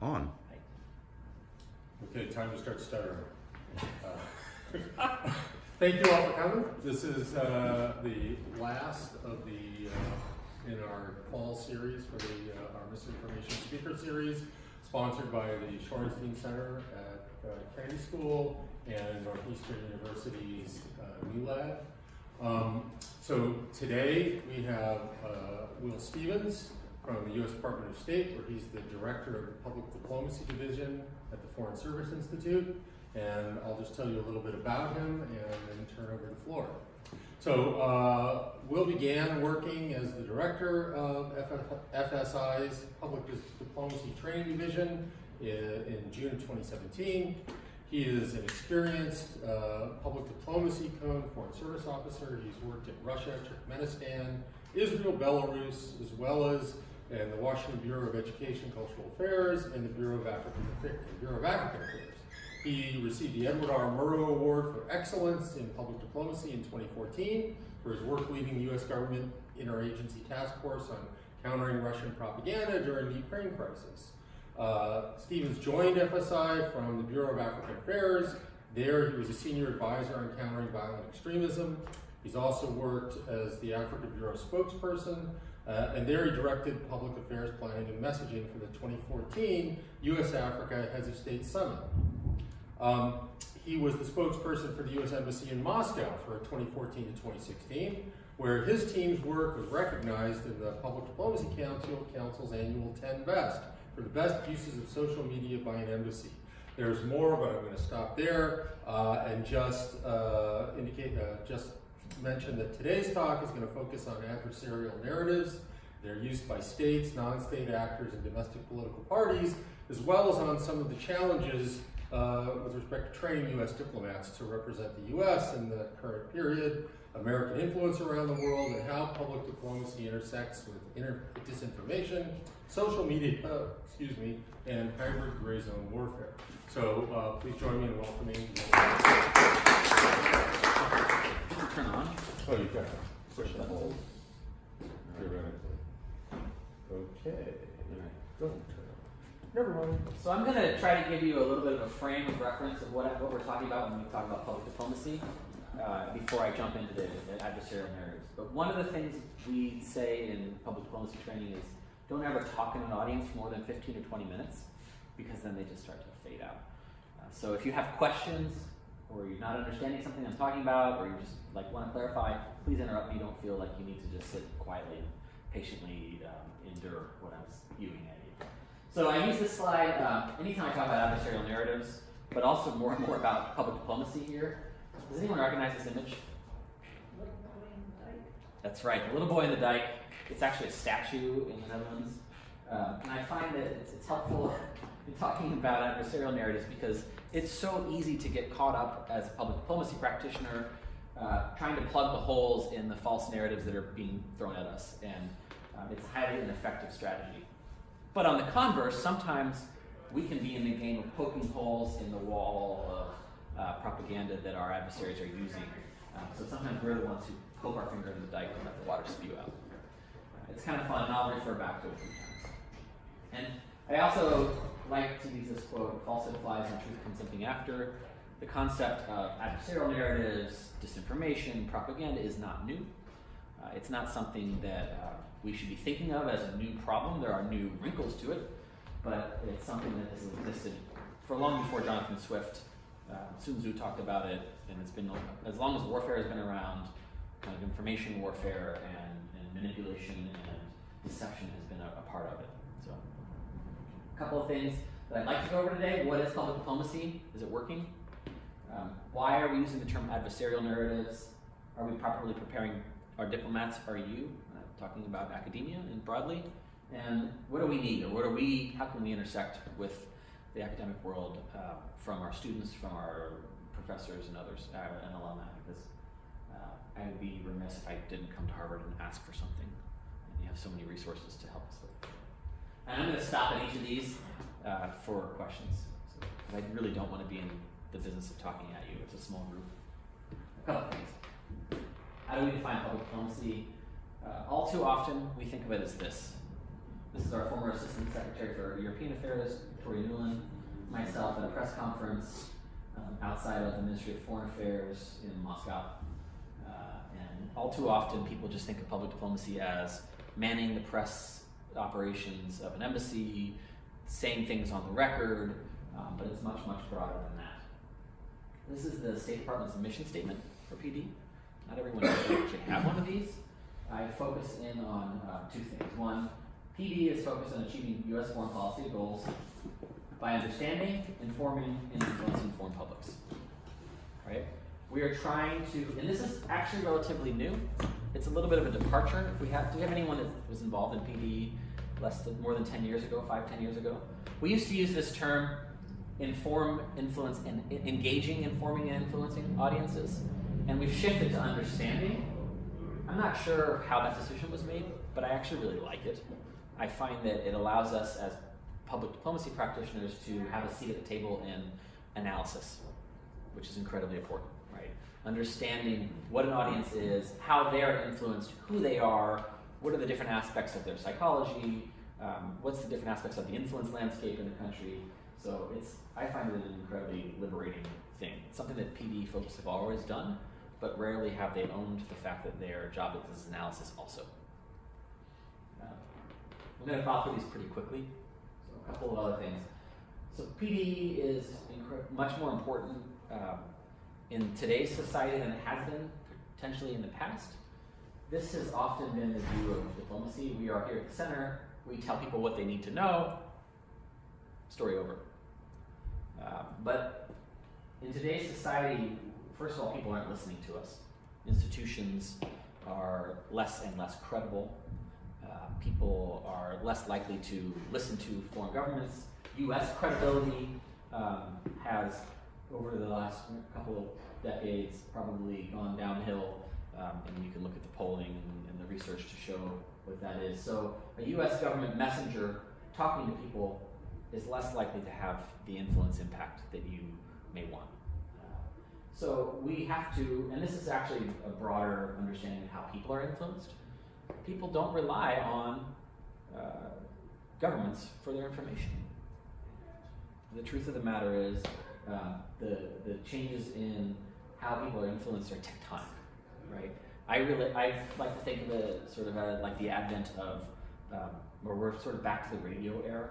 On. Okay, time to start stuttering. Thank you all for coming. This is the last of in our fall series for our Misinformation speaker series, sponsored by the Shorenstein Center at Kennedy School and Northeastern University's New Lab. So today we have Will Stevens from the U.S. Department of State, where he's the Director of the Public Diplomacy Division at the Foreign Service Institute. And I'll just tell you a little bit about him and then turn over the floor. So Will began working as the Director of FSI's Public Diplomacy Training Division in June of 2017. He is an experienced public diplomacy cone foreign service officer. He's worked in Russia, Turkmenistan, Israel, Belarus, as well as in the Washington Bureau of Education and Cultural Affairs and the Bureau of African Affairs. He received the Edward R. Murrow Award for Excellence in Public Diplomacy in 2014 for his work leading the U.S. government interagency task force on countering Russian propaganda during the Ukraine crisis. Stevens joined FSI from the Bureau of African Affairs. There he was a senior advisor on countering violent extremism. He's also worked as the Africa Bureau spokesperson, and there he directed public affairs planning and messaging for the 2014 U.S.-Africa Heads of State Summit. He was the spokesperson for the U.S. Embassy in Moscow for 2014 to 2016, where his team's work was recognized in the Public Diplomacy Council's annual 10 Best for the best uses of social media by an embassy. There's more, but I'm going to stop there and just mention that today's talk is going to focus on adversarial narratives. They're used by states, non-state actors, and domestic political parties, as well as on some of the challenges with respect to training U.S. diplomats to represent the U.S. in the current period, American influence around the world, and how public diplomacy intersects with disinformation, social media, and hybrid gray zone warfare. So please join me in welcoming. Turn on. Oh, you can push the hold. Theoretically. Okay. Don't turn on. Never mind. So I'm going to try to give you a little bit of a frame of reference of what we're talking about when we talk about public diplomacy before I jump into the adversarial narratives. But one of the things we say in public diplomacy training is don't ever talk in an audience for more than 15 or 20 minutes, because then they just start to fade out. So if you have questions, or you're not understanding something I'm talking about, or you just want to clarify, please interrupt me. Don't feel like you need to just sit quietly and patiently endure what I'm spewing at you. So I use this slide anytime I talk about adversarial narratives, but also more and more about public diplomacy here. Does anyone recognize this image? Little boy in the dike. That's right, the little boy in the dike. It's actually a statue in the Netherlands. And I find that it's helpful in talking about adversarial narratives because it's so easy to get caught up as a public diplomacy practitioner trying to plug the holes in the false narratives that are being thrown at us. And it's highly ineffective strategy. But on the converse, sometimes we can be in the game of poking holes in the wall of propaganda that our adversaries are using. So sometimes we're the ones who poke our finger in the dike and let the water spew out. It's kind of fun, and I'll refer back to it a few times. And I also like to use this quote, falsehood flies and truth comes something after. The concept of adversarial narratives, disinformation, propaganda is not new. It's not something that we should be thinking of as a new problem. There are new wrinkles to it, but it's something that has existed for long before Jonathan Swift. Sun Tzu talked about it, and it's been as long as warfare has been around, kind of information warfare and manipulation and deception has been a part of it. So, a couple of things that I'd like to go over today. What is public diplomacy? Is it working? Why are we using the term adversarial narratives? Are we properly preparing our diplomats? Are you? Talking about academia and broadly. And what do we need, or how can we intersect with the academic world from our students, from our professors and others, and alumni, because I would be remiss if I didn't come to Harvard and ask for something. And you have so many resources to help us with. And I'm going to stop at each of these for questions. So, I really don't want to be in the business of talking at you. It's a small group. A couple things. How do we define public diplomacy? All too often, we think of it as this. This is our former Assistant Secretary for European Affairs, Victoria Nuland, myself at a press conference outside of the Ministry of Foreign Affairs in Moscow. And all too often, people just think of public diplomacy as manning the press operations of an embassy, saying things on the record, but it's much, much broader than that. This is the State Department's mission statement for PD. Not everyone knows they actually have one of these. I focus in on two things. One, PD is focused on achieving U.S. foreign policy goals by understanding, informing, and influencing foreign publics. Right? We are trying to, and this is actually relatively new. It's a little bit of a departure. Do we have anyone that was involved in PD more than 10 years ago, 5-10 years ago? We used to use this term, inform, influence, and engaging, informing, and influencing audiences. And we've shifted to understanding. I'm not sure how that decision was made, but I actually really like it. I find that it allows us as public diplomacy practitioners to have a seat at the table in analysis, which is incredibly important, right? Understanding what an audience is, how they're influenced, who they are, what are the different aspects of their psychology, what's the different aspects of the influence landscape in the country. So I find it an incredibly liberating thing. It's something that PD folks have always done, but rarely have they owned the fact that their job is analysis also. I'm going to pop through these pretty quickly. So a couple of other things. So PD is much more important in today's society than it has been potentially in the past. This has often been the view of diplomacy. We are here at the center. We tell people what they need to know. Story over. But in today's society, first of all, people aren't listening to us. Institutions are less and less credible. People are less likely to listen to foreign governments. U.S. credibility has, over the last couple of decades, probably gone downhill. And you can look at the polling and the research to show what that is. So a U.S. government messenger talking to people is less likely to have the influence impact that you may want. So we have to, and this is actually a broader understanding of how people are influenced. People don't rely on governments for their information. The truth of the matter is the changes in how people are influenced are tectonic, right? I like to think of it sort of like the advent of, where we're sort of back to the radio era,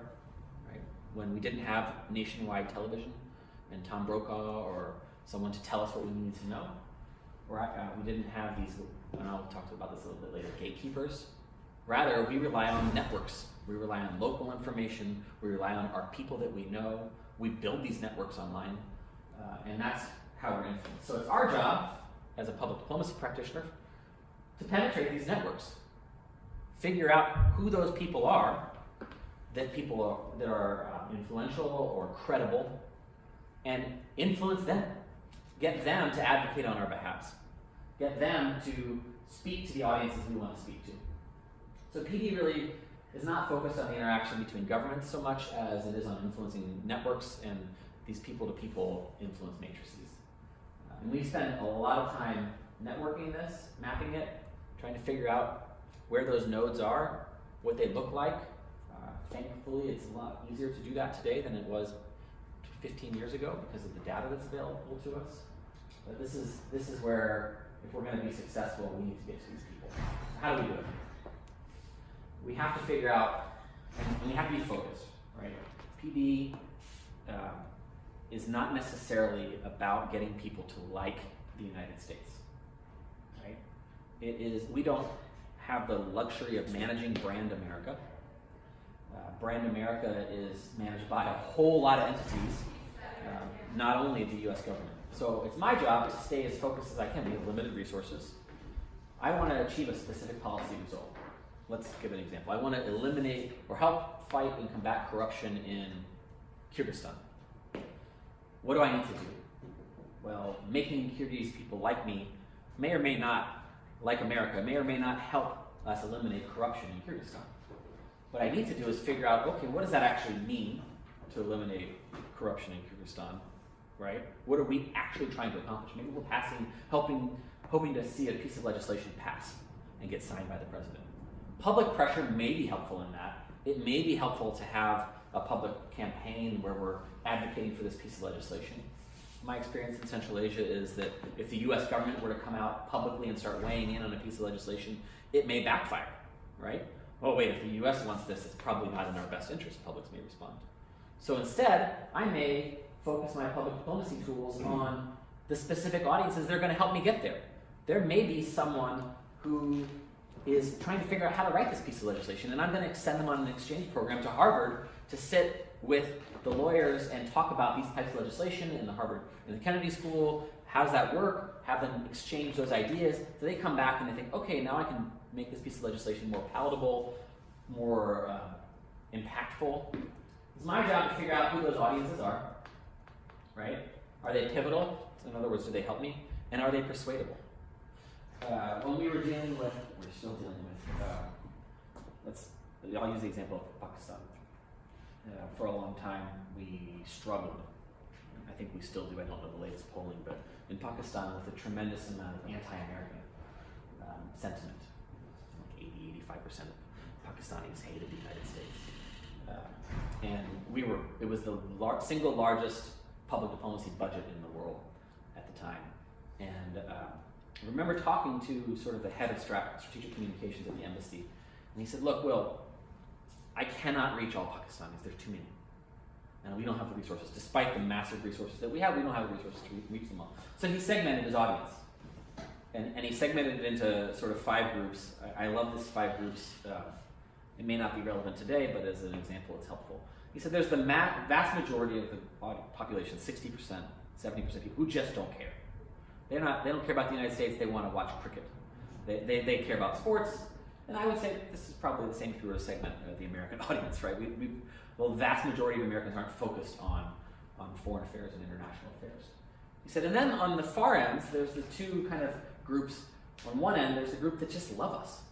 right? When we didn't have nationwide television and Tom Brokaw or someone to tell us what we needed to know. Right? We didn't have these, and I'll talk about this a little bit later, gatekeepers. Rather, we rely on networks. We rely on local information. We rely on our people that we know. We build these networks online, and that's how we're influenced. So it's our job, as a public diplomacy practitioner, to penetrate these networks. Figure out who those people are, that are influential or credible, and influence them. Get them to advocate on our behalf. Get them to speak to the audiences we want to speak to. So PD really is not focused on the interaction between governments so much as it is on influencing networks and these people-to-people influence matrices. And we spend a lot of time networking this, mapping it, trying to figure out where those nodes are, what they look like. Thankfully, it's a lot easier to do that today than it was 15 years ago because of the data that's available to us. But this is where, if we're going to be successful, we need to get to these people. How do we do it? We have to figure out, and we have to be focused, right? PD is not necessarily about getting people to like the United States, right? We don't have the luxury of managing Brand America. Brand America is managed by a whole lot of entities, not only the U.S. government. So it's my job to stay as focused as I can. We have limited resources. I want to achieve a specific policy result. Let's give an example. I want to eliminate or help fight and combat corruption in Kyrgyzstan. What do I need to do? Well, making Kyrgyz people like me may or may not like America, may or may not help us eliminate corruption in Kyrgyzstan. What I need to do is figure out, okay, what does that actually mean to eliminate corruption in Kyrgyzstan, right? What are we actually trying to accomplish? Maybe we're hoping to see a piece of legislation pass and get signed by the president. Public pressure may be helpful in that it may be helpful to have a public campaign where we're advocating for this piece of legislation. My experience in Central Asia is that if the US government were to come out publicly and start weighing in on a piece of legislation, it may backfire, right? Oh wait, if the US wants this, it's probably not in our best interest, publics may respond. So instead, I may focus my public diplomacy tools on the specific audiences that are going to help me get there. There may be someone who is trying to figure out how to write this piece of legislation, and I'm going to send them on an exchange program to Harvard to sit with the lawyers and talk about these types of legislation in the Kennedy School. How does that work? Have them exchange those ideas. So they come back and they think, okay, now I can make this piece of legislation more palatable, more impactful. It's my job to figure out who those audiences are, right? Are they pivotal? In other words, do they help me? And are they persuadable? When we were dealing with, we're still dealing with, I'll use the example of Pakistan. For a long time, we struggled. I think we still do. I don't know the latest polling, but in Pakistan, with a tremendous amount of anti-American sentiment, like 80-85% of Pakistanis hated the United States, and it was the single largest public diplomacy budget in the world at the time. And I remember talking to sort of the head of strategic communications at the embassy, and he said, "Look, Will, I cannot reach all Pakistanis. There's too many. And we don't have the resources. Despite the massive resources that we have, we don't have the resources to reach them all." So he segmented his audience. And he segmented it into sort of 5 groups. I love this 5 groups. It may not be relevant today, but as an example, it's helpful. He said there's the vast majority of the population, 60%, 70% people, who just don't care. They don't care about the United States. They want to watch cricket. They care about sports. And I would say this is probably the same if you were to segment the American audience, right? The vast majority of Americans aren't focused on foreign affairs and international affairs. He said, and then on the far ends, there's the 2 kind of groups. On one end, there's the group that just love us,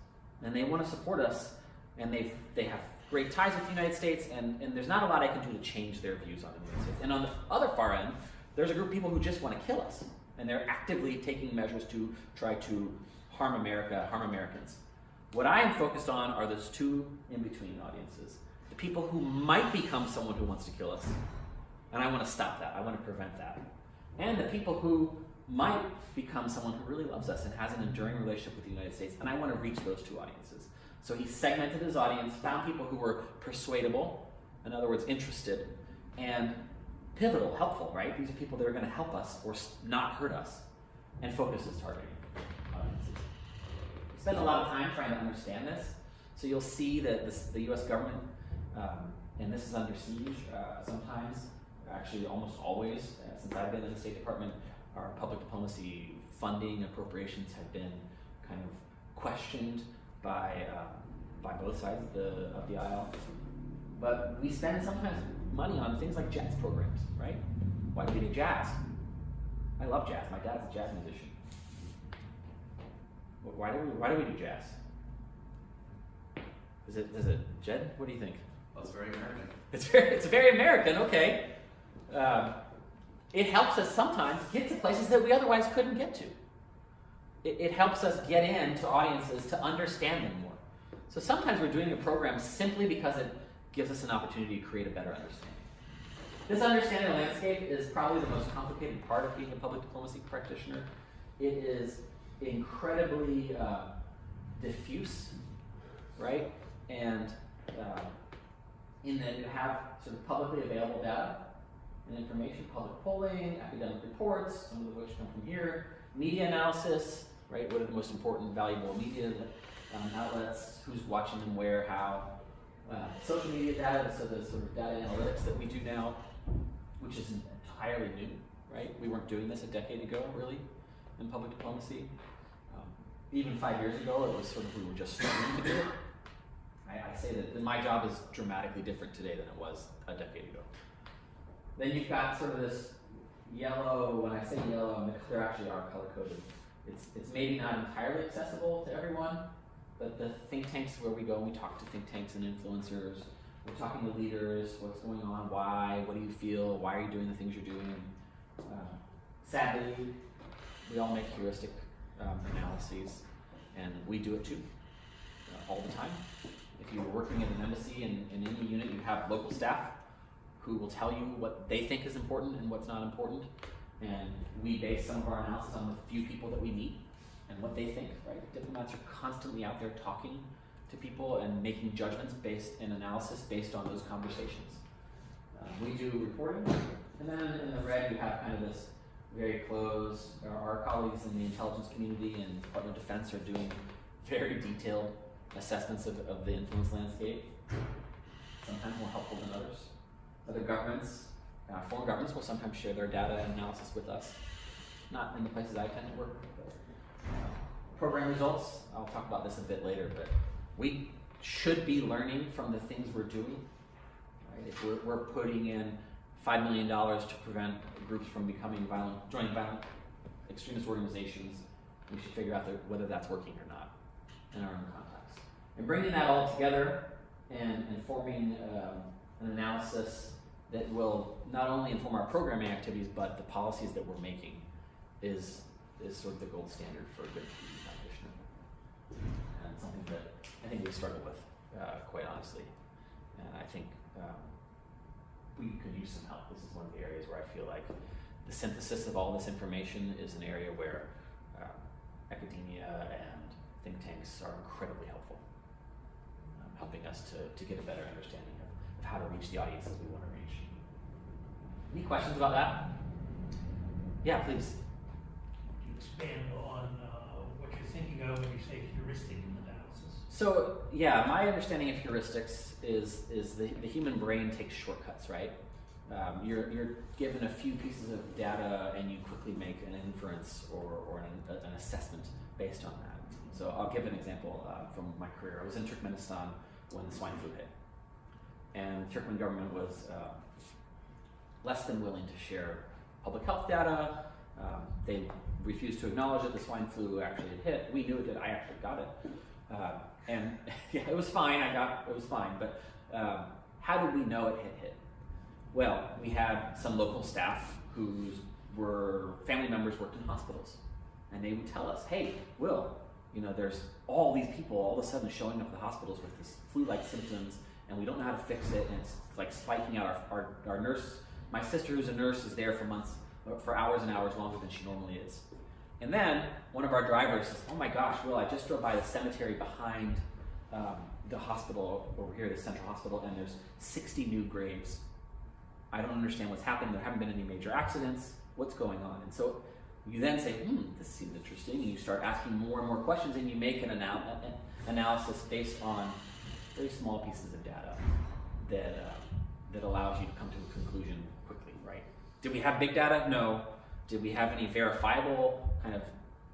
and they want to support us, and they have great ties with the United States, and there's not a lot I can do to change their views on the United States. And on the other far end, there's a group of people who just want to kill us, and they're actively taking measures to try to harm America, harm Americans. What I am focused on are those 2 in-between audiences. The people who might become someone who wants to kill us, and I want to stop that. I want to prevent that. And the people who might become someone who really loves us and has an enduring relationship with the United States, and I want to reach those 2 audiences. So he segmented his audience, found people who were persuadable, in other words, interested, and pivotal, helpful, right? These are people that are going to help us or not hurt us, and focus his targeting audiences. We spend a lot of time trying to understand this, so you'll see that the U.S. government, and this is under siege sometimes, actually almost always, since I've been in the State Department, our public diplomacy funding appropriations have been kind of questioned by both sides of the aisle. But we spend sometimes money on things like jazz programs, right? Why do we do jazz? I love jazz. My dad's a jazz musician. Why do we do jazz? Is it Jed? What do you think? Well, it's very American. It's very American. Okay. It helps us sometimes get to places that we otherwise couldn't get to. It helps us get into audiences to understand them more. So sometimes we're doing a program simply because it gives us an opportunity to create a better understanding. This understanding of the landscape is probably the most complicated part of being a public diplomacy practitioner. It is incredibly diffuse, right? And in that you have sort of publicly available data and information, public polling, academic reports, some of which come from here, media analysis, right? What are the most important, valuable media outlets? Who's watching them where, how? Social media data, so the sort of data analytics that we do now, which is entirely new, right? We weren't doing this a decade ago, really, in public diplomacy. Even 5 years ago, it was sort of, we were just starting to do it. I say that my job is dramatically different today than it was a decade ago. Then you've got sort of this yellow, when I say yellow, there actually are color-coded. It's maybe not entirely accessible to everyone, but the think tanks where we go and we talk to think tanks and influencers, we're talking to leaders, what's going on, why, what do you feel, why are you doing the things you're doing? Sadly, we all make heuristic analyses, and we do it too, all the time. if you're working at an embassy and in any unit, you have local staff who will tell you what they think is important and what's not important. And we base some of our analysis on the few people that we meet and what they think, right? Diplomats are constantly out there talking to people and making judgments based in analysis based on those conversations. We do reporting, and then in the red you have kind of this very close, our colleagues in the intelligence community and Department of Defense are doing very detailed assessments of the influence landscape, sometimes more helpful than others. Other governments, foreign governments will sometimes share their data and analysis with us, not in the places I tend to work. But, program results, I'll talk about this a bit later, but we should be learning from the things we're doing. Right? If we're putting in $5 million to prevent groups from joining violent extremist organizations, we should figure out whether that's working or not in our own context. And bringing that all together and forming an analysis that will not only inform our programming activities, but the policies that we're making is sort of the gold standard for a good community practitioner. And something that I think we struggle with, quite honestly. And I think we could use some help. This is one of the areas where I feel like the synthesis of all this information is an area where academia and think tanks are incredibly helpful, helping us to get a better understanding of how to reach the audiences we want to reach. Any questions about that? Yeah, please. Can you expand on what you're thinking of when you say heuristic analysis? So yeah, my understanding of heuristics is the human brain takes shortcuts, right? You're given a few pieces of data and you quickly make an inference or an assessment based on that. So I'll give an example from my career. I was in Turkmenistan when the swine flu hit. And the Turkmen government was less than willing to share public health data. They refused to acknowledge that the swine flu actually had hit. We knew it did. I actually got it. And yeah, it was fine. It was fine. But how did we know it had hit? Well, we had some local staff whose family members worked in hospitals. And they would tell us, hey, Will, there's all these people all of a sudden showing up at the hospitals with these flu-like symptoms, and we don't know how to fix it, and it's like spiking out. Our nurse, my sister who's a nurse, is there for hours and hours longer than she normally is. And then one of our drivers says, oh my gosh, Will, I just drove by the cemetery behind the hospital over here, the central hospital, and there's 60 new graves. I don't understand what's happening. There haven't been any major accidents. What's going on? And so you then say, this seems interesting, and you start asking more and more questions, and you make an analysis based on very small pieces of data that allows you to come to a conclusion quickly, right? Did we have big data? No. Did we have any verifiable kind of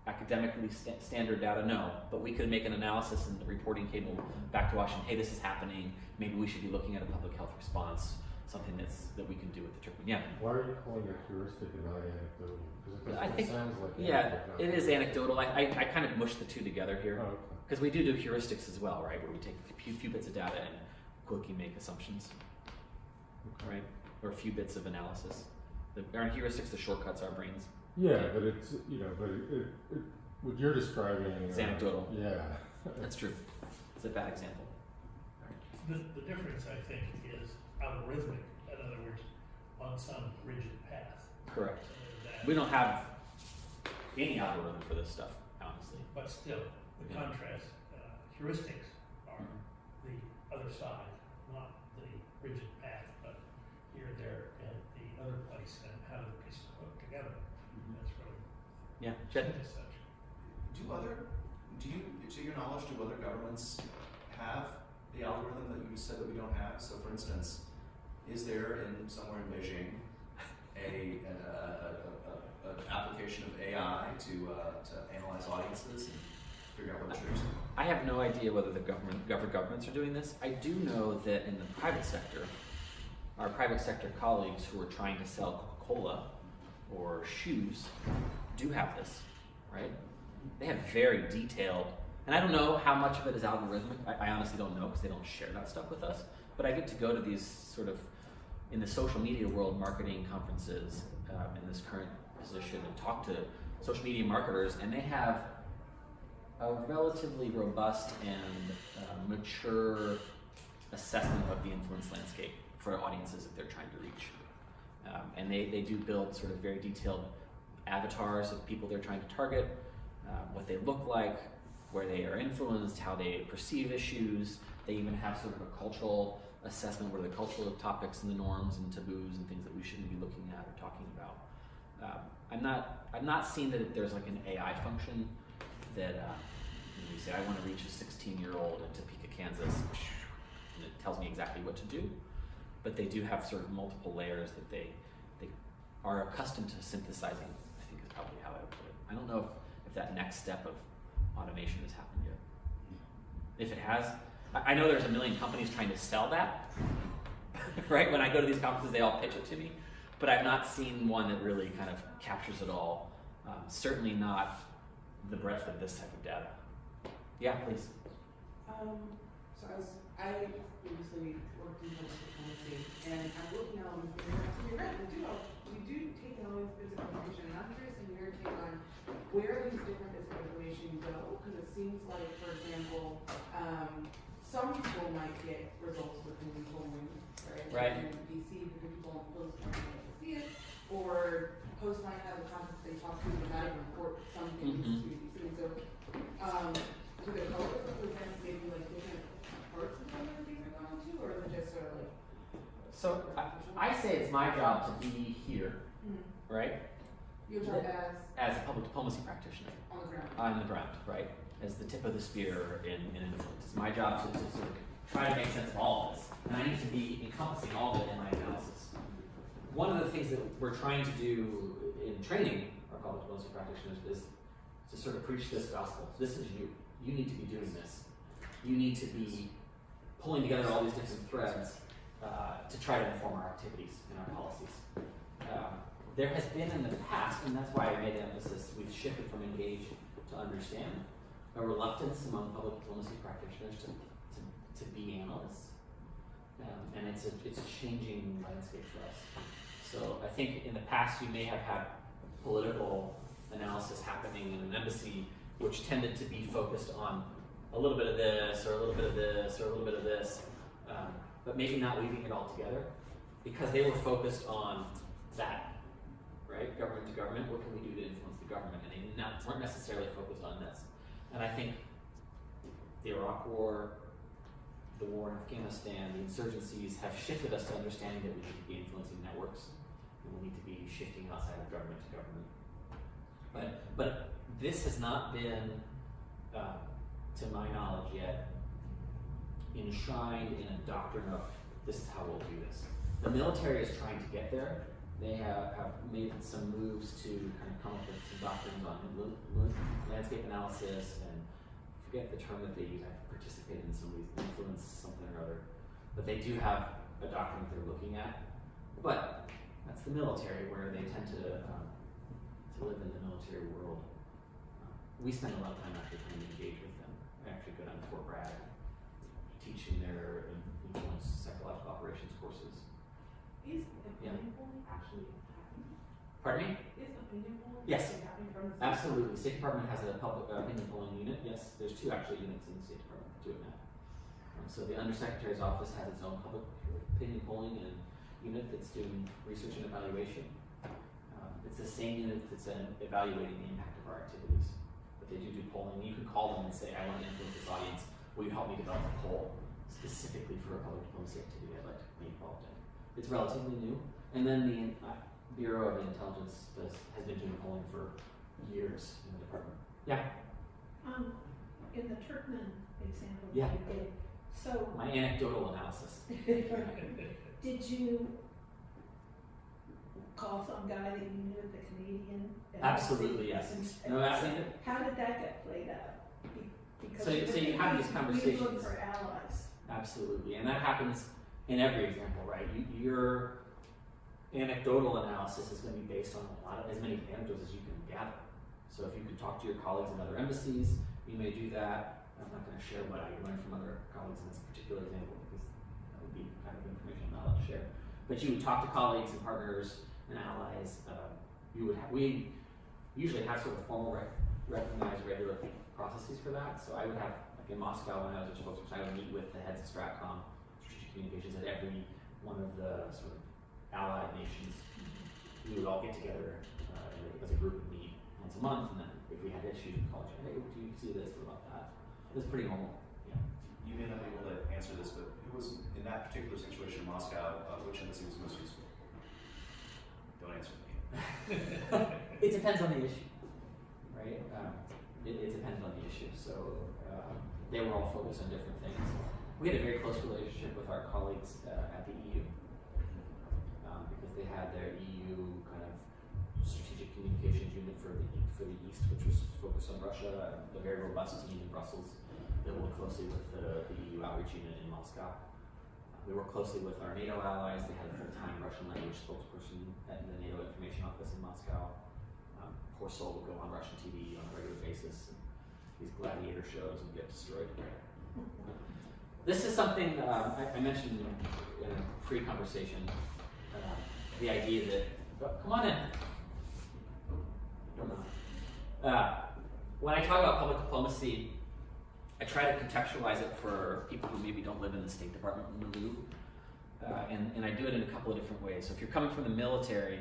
academically standard data? No. But we could make an analysis and the reporting cable back to Washington, hey, this is happening, maybe we should be looking at a public health response, something that we can do with the Turkmen. Yeah. Why are you calling it heuristic and not anecdotal? I think, sounds like it is anecdotal. I kind of mush the two together here. Oh, okay. Because we do heuristics as well, right? Where we take a few bits of data and quickly make assumptions, Okay. right? Or a few bits of analysis. Aren't heuristics the shortcuts our brains? Yeah, but it's, what you're describing. It's anecdotal. Yeah. That's true. It's a bad example. The difference, I think, is algorithmic. In other words, on some rigid path. Correct. We don't have any algorithm for this stuff, honestly. But still, the contrast, heuristics are the other side, not the rigid path, but here, there, and the other place, and how do the pieces hook together. That's really Yeah, Jed? as such. To your knowledge, do other governments have the algorithm that you said that we don't have? So, for instance, is there somewhere in Beijing an application of AI to analyze audiences and figure out what triggers them? I have no idea whether the governments are doing this. I do know that in the private sector, our private sector colleagues who are trying to sell Coca-Cola or shoes do have this, right? They have very detailed, and I don't know how much of it is algorithmic. I honestly don't know because they don't share that stuff with us. But I get to go to these sort of, in the social media world, marketing conferences in this current position and talk to social media marketers, and they have a relatively robust and mature assessment of the influence landscape for audiences that they're trying to reach. And they do build sort of very detailed avatars of people they're trying to target, what they look like, where they are influenced, how they perceive issues. They even have sort of a cultural assessment, what are the cultural topics and the norms and taboos and things that we shouldn't be looking at or talking about. I'm not seeing that there's like an AI function that you say, I want to reach a 16-year-old in Topeka, Kansas, and it tells me exactly what to do. But they do have sort of multiple layers that they are accustomed to synthesizing, I think is probably how I would put it. I don't know if that next step of automation has happened yet. If it has, I know there's a million companies trying to sell that, right? When I go to these conferences, they all pitch it to me, but I've not seen one that really kind of captures it all. Certainly not the breadth of this type of data. Yeah, please. So I previously worked in public diplomacy, and I'm looking at all these things. You're right, we do take in all these bits of information, and I'm curious in your take on where these different bits of information go, because it seems like, for example, some people might get results within polling, right? Right. In DC, because people on post might be able to see it, or post might have a contact they talk to, but not even report some things to DC. So, do they go with represent maybe like different parts of some of the things are going to, or is it just sort of like? So I say it's my job to be here, right? Your job As a public diplomacy practitioner. on the ground. On the ground, right? As the tip of the spear in influence. It's my job to sort of try to make sense of all of this. And I need to be encompassing all of it in my analysis. One of the things that we're trying to do in training our public diplomacy practitioners is to sort of preach this gospel. This is you. You need to be doing this. You need to be pulling together all these different threads to try to inform our activities and our policies. There has been in the past, and that's why I made the emphasis, we've shifted from engage to understand, a reluctance among public diplomacy practitioners to be analysts. And it's a changing landscape for us. So I think in the past you may have had political analysis happening in an embassy which tended to be focused on a little bit of this, or a little bit of this, or a little bit of this, but maybe not weaving it all together, because they were focused on that, right? Government to government, what can we do to influence the government? And they weren't necessarily focused on this. And I think the Iraq War, the war in Afghanistan, the insurgencies have shifted us to understanding that we need to be influencing networks, and we need to be shifting outside of government to government. But this has not been, to my knowledge yet, enshrined in a doctrine of this is how we'll do this. The military is trying to get there. They have made some moves to kind of come up with some doctrines on landscape analysis, and forget the term that they use. I've participated in some of these, influence something or other. But they do have a doctrine that they're looking at. But that's the military, where they tend to live in the military world. We spend a lot of time actually trying to engage with them. I actually go down to Fort Bragg, teaching their influence psychological operations courses. Is opinion polling actually happening? Pardon me? Is opinion polling Yes. actually happening from the Absolutely. State Department has a public opinion polling unit. Yes, there's two actually units in the State Department that do it now. So the Undersecretary's office has its own public opinion polling and unit that's doing research and evaluation. It's the same unit that's evaluating the impact of our activities. But they do polling. You can call them and say, I want to influence this audience. Will you help me develop a poll specifically for a public diplomacy activity I'd like to be involved in? It's relatively new. And then the Bureau of Intelligence has been doing polling for years in the department. Yeah? In the Turkmen example Yeah. you gave, so My anecdotal analysis. did you call some guy that you knew at the Canadian embassy? Absolutely, yes. And No, absolutely. how did that get played out? Because So you have these we conversations. look for allies. Absolutely, and that happens in every example, right? Your anecdotal analysis is going to be based on as many anecdotes as you can gather. So if you could talk to your colleagues in other embassies, you may do that. I'm not going to share what I learned from other colleagues in this particular example, because that would be kind of information I'm not allowed to share. But you would talk to colleagues and partners and allies. We usually have sort of formal, recognized, regular processes for that. So I would have, like in Moscow when I was a spokesperson, I would meet with the heads of Stratcom, strategic communications, at every one of the sort of allied nations. We would all get together as a group and meet once a month, and then if we had issues, we'd call each other, hey, do you see this, what about that? It was pretty normal. Yeah. You may not be able to answer this, but who was, in that particular situation in Moscow, which embassy was most useful? Don't answer me. It depends on the issue, right? It depends on the issue. So they were all focused on different things. We had a very close relationship with our colleagues at the EU because they had their EU kind of strategic communications unit for the East, which was focused on Russia. A very robust team in Brussels that worked closely with the EU outreach unit in Moscow. We worked closely with our NATO allies. They had a full-time Russian language spokesperson at the NATO information office in Moscow. Poor soul would go on Russian TV on a regular basis, and these gladiator shows and get destroyed. This is something I mentioned in a pre-conversation, the idea that, come on in. When I talk about public diplomacy, I try to contextualize it for people who maybe don't live in the State Department in the loop, and I do it in a couple of different ways. So if you're coming from the military,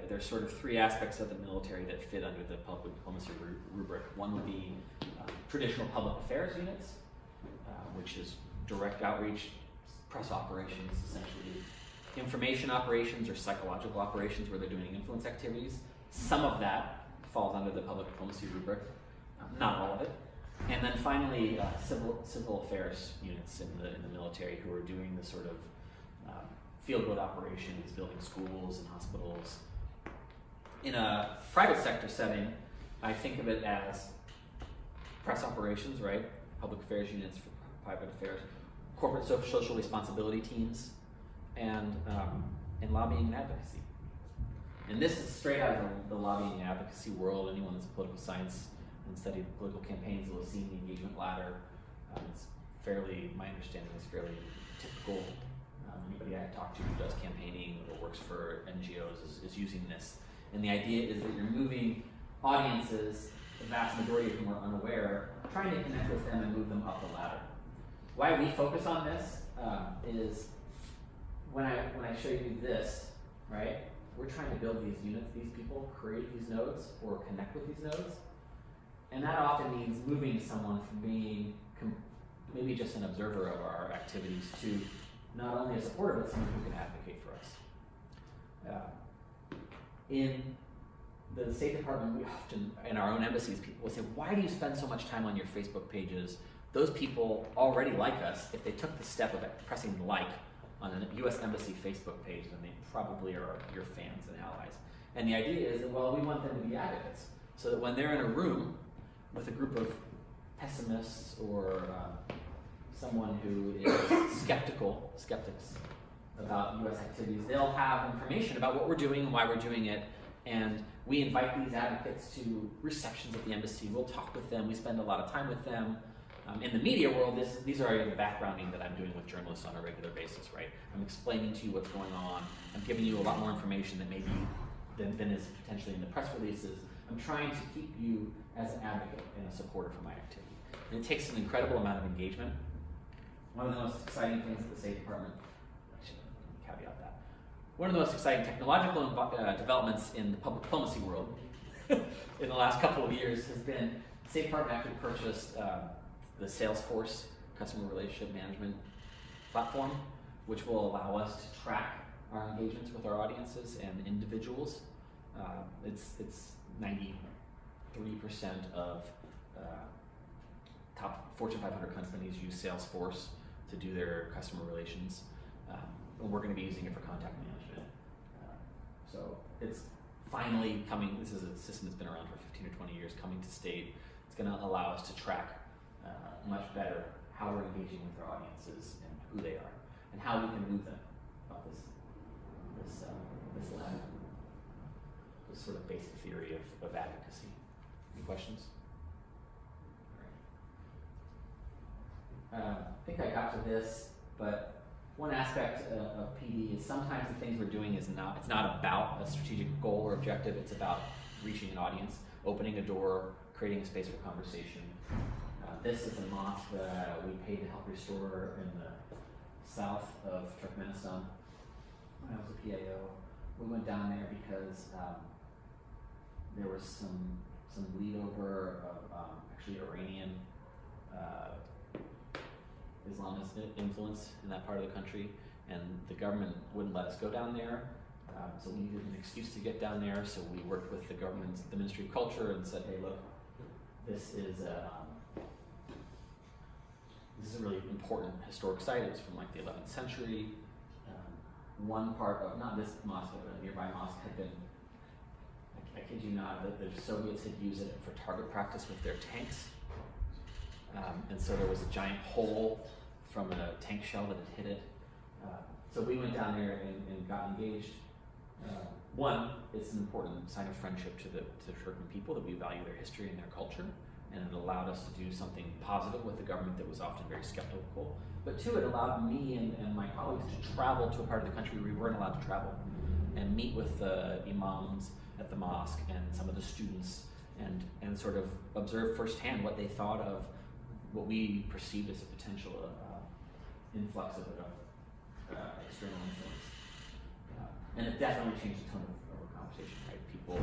there's sort of three aspects of the military that fit under the public diplomacy rubric. One would be traditional public affairs units, which is direct outreach, press operations, essentially information operations or psychological operations where they're doing influence activities. Some of that falls under the public diplomacy rubric, not all of it. And then finally, civil affairs units in the military who are doing the sort of field-road operations, building schools and hospitals. In a private sector setting, I think of it as press operations, right? Public affairs units for private affairs, corporate social responsibility teams, and lobbying and advocacy. And this is straight out of the lobbying and advocacy world. Anyone that's political science and studied political campaigns will have seen the engagement ladder. It's fairly, my understanding is fairly typical. Anybody I talk to who does campaigning or works for NGOs is using this. And the idea is that you're moving audiences, the vast majority of whom are unaware, trying to connect with them and move them up the ladder. Why we focus on this is when I show you this, right? We're trying to build these units, these people create these nodes or connect with these nodes. And that often means moving someone from being maybe just an observer of our activities to not only a supporter, but someone who can advocate for us. In the State Department, we often, in our own embassies, people will say, why do you spend so much time on your Facebook pages? Those people already like us. If they took the step of pressing like on a US Embassy Facebook page, then they probably are your fans and allies. And the idea is that, well, we want them to be advocates, so that when they're in a room with a group of pessimists or someone who is skeptics about US activities, they'll have information about what we're doing and why we're doing it. And we invite these advocates to receptions at the embassy. We'll talk with them. We spend a lot of time with them. In the media world, these are the backgrounding that I'm doing with journalists on a regular basis, right? I'm explaining to you what's going on. I'm giving you a lot more information that maybe than is potentially in the press releases. I'm trying to keep you as an advocate and a supporter for my activity. And it takes an incredible amount of engagement. One of the most exciting things at the State Department, actually, let me caveat that. One of the most exciting technological developments in the public diplomacy world in the last couple of years has been the State Department actually purchased the Salesforce customer relationship management platform, which will allow us to track our engagements with our audiences and individuals. It's 93% of top Fortune 500 companies use Salesforce to do their customer relations, and we're going to be using it for contact management. So it's finally coming. This is a system that's been around for 15 or 20 years, coming to state. It's going to allow us to track much better how we're engaging with our audiences and who they are, and how we can move them up this ladder. This sort of basic theory of advocacy. Any questions? All right. I think I got to this, but one aspect of PD is sometimes the things we're doing it's not about a strategic goal or objective. It's about reaching an audience, opening a door, creating a space for conversation. This is a mosque that we paid to help restore in the south of Turkmenistan when I was a PAO. We went down there because there was some bleed over of actually Iranian Islamist influence in that part of the country, and the government wouldn't let us go down there. So we needed an excuse to get down there. So we worked with the government, the Ministry of Culture, and said, "Hey, look, this is a really important historic site. It was from like the 11th century. One part of, not this mosque, but a nearby mosque had been, I kid you not, that the Soviets had used it for target practice with their tanks. And so there was a giant hole from a tank shell that had hit it. So we went down there and got engaged. One, it's an important sign of friendship to the Turkmen people that we value their history and their culture, and it allowed us to do something positive with the government that was often very skeptical. But two, it allowed me and my colleagues to travel to a part of the country where we weren't allowed to travel, and meet with the imams at the mosque and some of the students, and sort of observe firsthand what they thought of what we perceived as a potential influx of external influence. And it definitely changed the tone of our conversation, right? People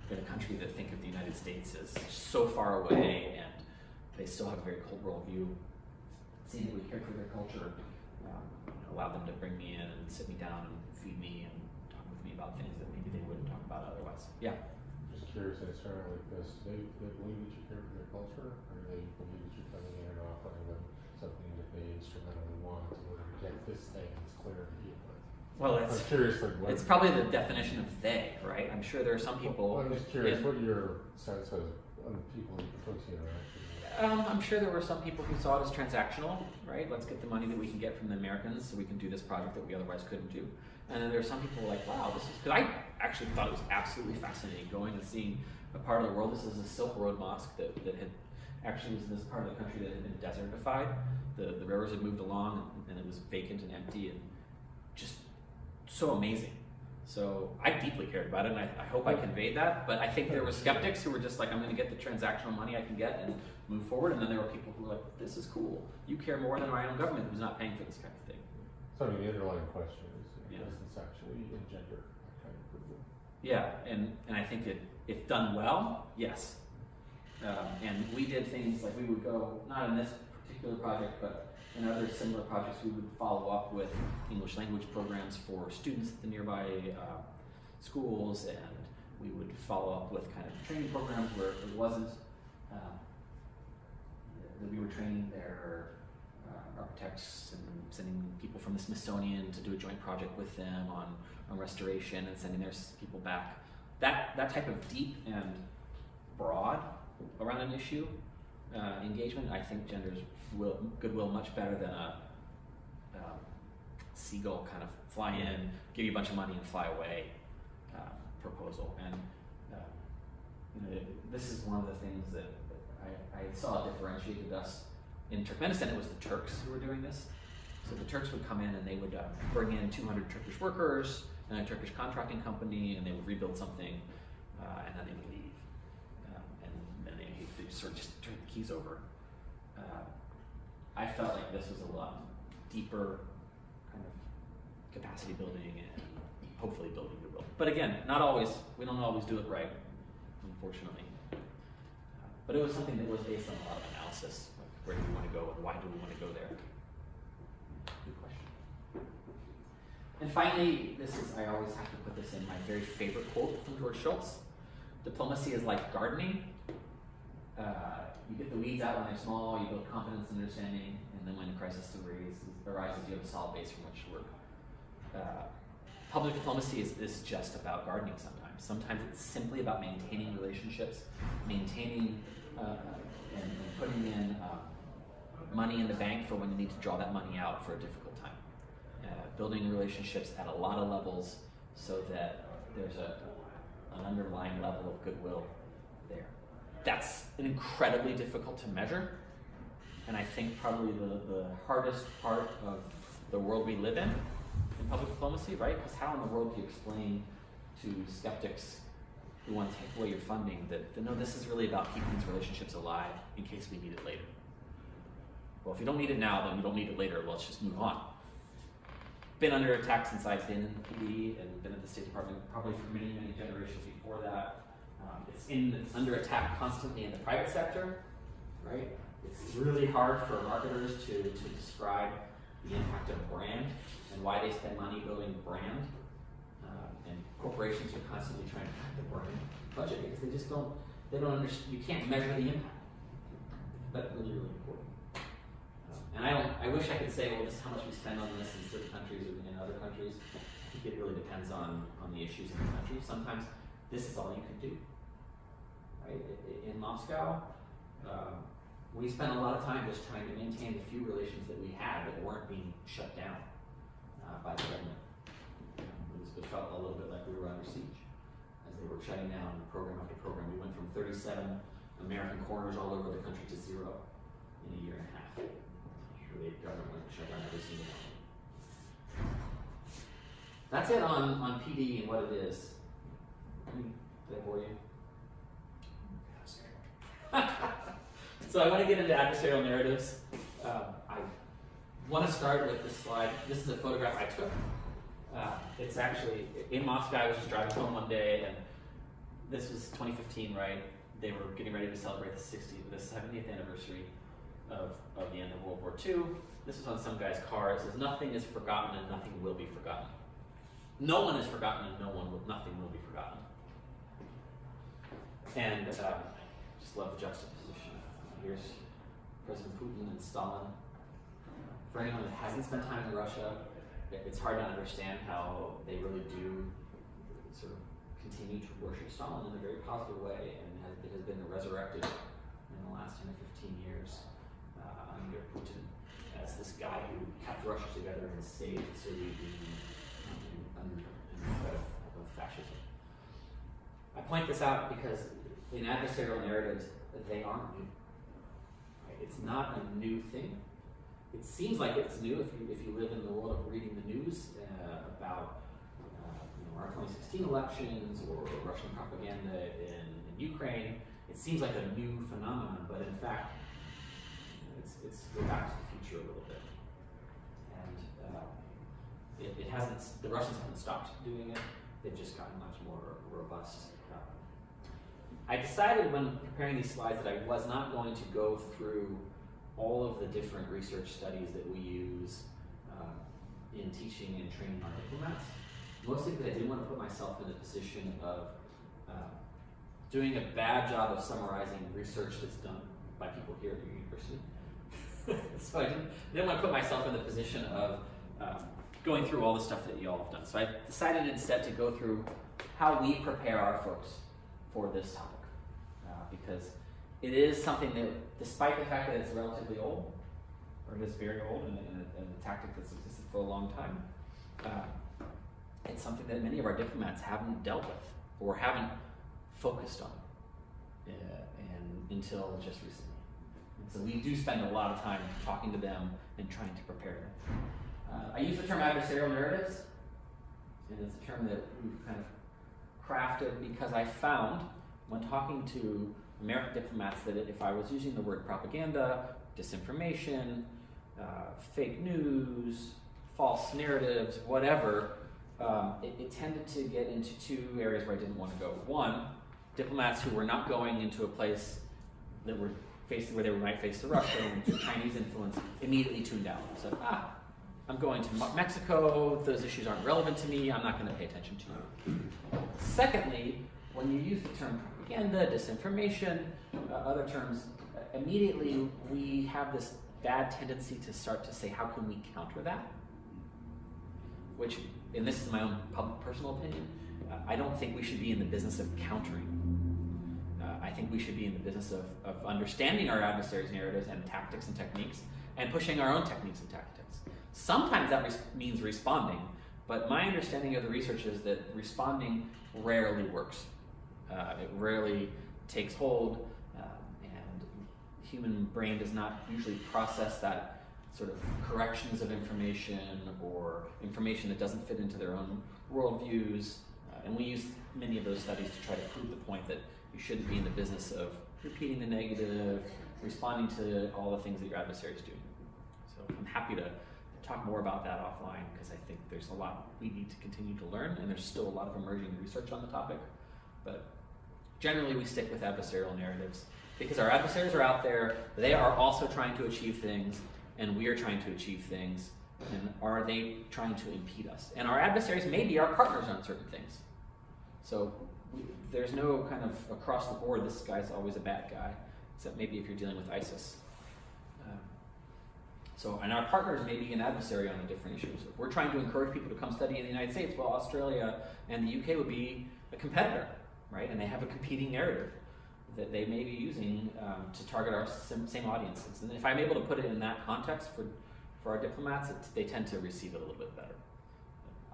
in a country that think of the United States as so far away, and they still have a very cold worldview. Seeing that we cared for their culture allowed them to bring me in and sit me down and feed me and talk with me about things that maybe they wouldn't talk about otherwise. Yeah. Just curious, in a scenario like this, do they believe that you care for their culture, or do they believe that you're coming in and offering them something that they instrumentally want in order to get this thing that's clear to you? Well, I'm curious, like, it's probably the definition of they, right? I'm sure there are some people. I'm just curious, what your sense of the people, folks you interact with? I'm sure there were some people who saw it as transactional, right? Let's get the money that we can get from the Americans so we can do this project that we otherwise couldn't do. And then there are some people who were like, wow, this is, because I actually thought it was absolutely fascinating going and seeing a part of the world. This is a Silk Road mosque that had actually was in this part of the country that had been desertified. The rivers had moved along and it was vacant and empty and just so amazing. So I deeply cared about it, and I hope I conveyed that, but I think there were skeptics who were just like, I'm gonna get the transactional money I can get and move forward, and then there were people who were like, this is cool. You care more than my own government who's not paying for this kind of thing. So I mean, the underlying question is, does this actually engender that kind of goodwill? Yeah, and I think if done well, yes. And we did things like we would go, not in this particular project, but in other similar projects, we would follow up with English language programs for students at the nearby schools, and we would follow up with kind of training programs where it wasn't that we were training their architects and sending people from the Smithsonian to do a joint project with them on restoration and sending their people back. That type of deep and broad around an issue engagement, I think genders goodwill much better than a seagull kind of fly in, give you a bunch of money and fly away proposal. And this is one of the things that I saw differentiated us. In Turkmenistan, it was the Turks who were doing this. So the Turks would come in and they would bring in 200 Turkish workers and a Turkish contracting company, and they would rebuild something, and then they would leave. And then they sort of just turn the keys over. I felt like this was a lot deeper kind of capacity building and hopefully building goodwill. But again, we don't always do it right, unfortunately. But it was something that was based on a lot of analysis. Like, where do we want to go and why do we want to go there? Good question. And finally, I always have to put this in my very favorite quote from George Shultz. Diplomacy is like gardening. You get the weeds out when they're small, you build confidence and understanding, and then when a crisis arises, you have a solid base from which to work. Public diplomacy is just about gardening sometimes. Sometimes it's simply about maintaining relationships, maintaining and putting in money in the bank for when you need to draw that money out for a difficult time. Building relationships at a lot of levels so that there's an underlying level of goodwill there. That's incredibly difficult to measure, and I think probably the hardest part of the world we live in public diplomacy, right? Because how in the world do you explain to skeptics we want to take away your funding, that no, this is really about keeping these relationships alive in case we need it later. Well, if you don't need it now, then we don't need it later. Well, let's just move on. Been under attack since I've been in the PD and been at the State Department probably for many, many generations before that. It's under attack constantly in the private sector, right? It's really hard for marketers to describe the impact of brand and why they spend money building brand. And corporations are constantly trying to cut the brand budget because they don't understand, you can't measure the impact. But really, really important. And I wish I could say, well, this is how much we spend on this in certain countries or in other countries. I think it really depends on the issues in the country. Sometimes this is all you can do. Right? In Moscow, we spent a lot of time just trying to maintain the few relations that we had that weren't being shut down by the government. It felt a little bit like we were under siege as they were shutting down program after program. We went from 37 American corners all over the country to 0 in a year and a half. The government went to shut down every single one. That's it on PD and what it is. Did I bore you? So I want to get into adversarial narratives. I want to start with this slide. This is a photograph I took. It's actually in Moscow. I was just driving home one day, and this was 2015, right? They were getting ready to celebrate the 70th anniversary of the end of World War II. This was on some guy's car. It says, "Nothing is forgotten and nothing will be forgotten." No one is forgotten and nothing will be forgotten. And just love the juxtaposition. Here's President Putin and Stalin. For anyone that hasn't spent time in Russia, it's hard to understand how they really do sort of continue to worship Stalin in a very positive way, and it has been resurrected in the last 10 or 15 years under Putin as this guy who kept Russia together and saved the Soviet Union in threat of fascism. I point this out because in adversarial narratives, they aren't new. Right? It's not a new thing. It seems like it's new if you live in the world of reading the news about our 2016 elections or Russian propaganda in Ukraine. It seems like a new phenomenon, but in fact, it's go back to the future a little bit. And it hasn't. The Russians haven't stopped doing it. They've just gotten much more robust. I decided when preparing these slides that I was not going to go through all of the different research studies that we use in teaching and training our diplomats, mostly because I didn't want to put myself in the position of doing a bad job of summarizing research that's done by people here at the university. So I didn't want to put myself in the position of going through all the stuff that you all have done. So I decided instead to go through how we prepare our folks for this topic, because it is something that, despite the fact that it's relatively old, or it is very old, and a tactic that's existed for a long time, it's something that many of our diplomats haven't dealt with or haven't focused on until just recently. And so we do spend a lot of time talking to them and trying to prepare them. I use the term adversarial narratives, and it's a term that we've kind of crafted because I found when talking to American diplomats that if I was using the word propaganda, disinformation, fake news, false narratives, whatever, it tended to get into two areas where I didn't want to go. One, diplomats who were not going into a place that were facing where they might face the Russian and Chinese influence immediately tuned out. So, I'm going to Mexico, those issues aren't relevant to me, I'm not going to pay attention to you. Secondly, when you use the term propaganda, disinformation, other terms, immediately we have this bad tendency to start to say, how can we counter that? Which, and this is my own personal opinion, I don't think we should be in the business of countering. I think we should be in the business of understanding our adversaries' narratives and tactics and techniques and pushing our own techniques and tactics. Sometimes that means responding, but my understanding of the research is that responding rarely works. It rarely takes hold, and human brain does not usually process that sort of corrections of information or information that doesn't fit into their own worldviews And we use many of those studies to try to prove the point that you shouldn't be in the business of repeating the negative, responding to all the things that your adversary is doing. So I'm happy to talk more about that offline because I think there's a lot we need to continue to learn, and there's still a lot of emerging research on the topic. But generally we stick with adversarial narratives because our adversaries are out there, they are also trying to achieve things, and we are trying to achieve things, and are they trying to impede us? And our adversaries may be our partners on certain things. So there's no kind of across the board, this guy's always a bad guy, except maybe if you're dealing with ISIS. And our partners may be an adversary on the different issues. If we're trying to encourage people to come study in the United States, well, Australia and the UK would be a competitor, right? And they have a competing narrative that they may be using to target our same audiences. And if I'm able to put it in that context for our diplomats, they tend to receive it a little bit better.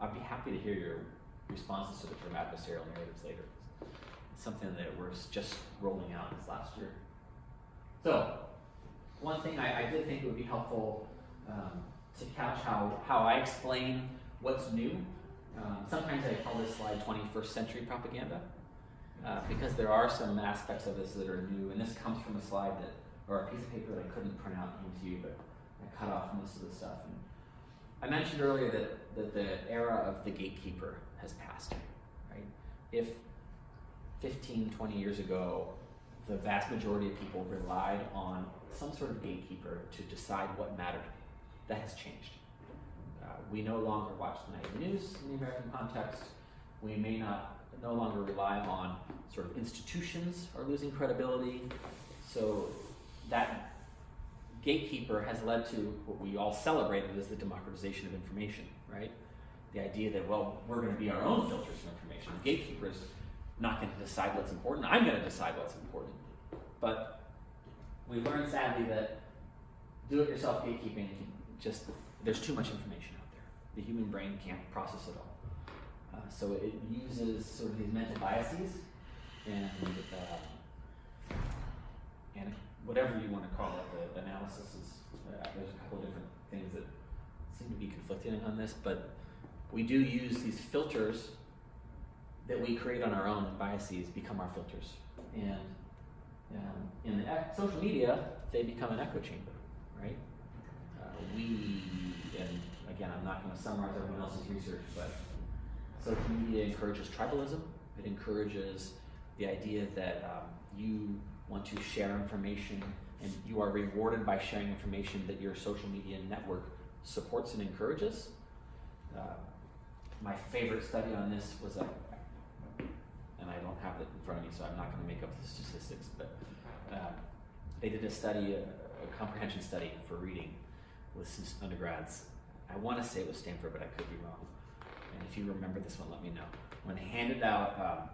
I'd be happy to hear your responses to the term adversarial narratives later. It's something that we're just rolling out this last year. So, one thing I did think it would be helpful to couch how I explain what's new. Sometimes I call this slide 21st century propaganda because there are some aspects of this that are new, and this comes from a slide or a piece of paper that I couldn't print out and to you, but I cut off most of the stuff. And I mentioned earlier that the era of the gatekeeper has passed, right? If 15, 20 years ago, the vast majority of people relied on some sort of gatekeeper to decide what mattered, that has changed. We no longer watch the nightly news in the American context. We may no longer rely on sort of institutions are losing credibility. So that gatekeeper has led to what we all celebrated as the democratization of information, right? The idea that, well, we're going to be our own filters of information. The gatekeeper's not going to decide what's important. I'm going to decide what's important. But we learned sadly that do-it-yourself gatekeeping, there's too much information out there. The human brain can't process it all. So it uses sort of these mental biases and whatever you want to call it, the analysis is, there's a couple of different things that seem to be conflicting on this, but we do use these filters that we create on our own, and biases become our filters. And in the social media, they become an echo chamber, right? And again, I'm not going to summarize everyone else's research, but social media encourages tribalism. It encourages the idea that you want to share information and you are rewarded by sharing information that your social media network supports and encourages. My favorite study on this was and I don't have it in front of me, so I'm not going to make up the statistics, but they did a study, a comprehension study for reading with some undergrads. I want to say it was Stanford, but I could be wrong. And if you remember this one, let me know. When they handed out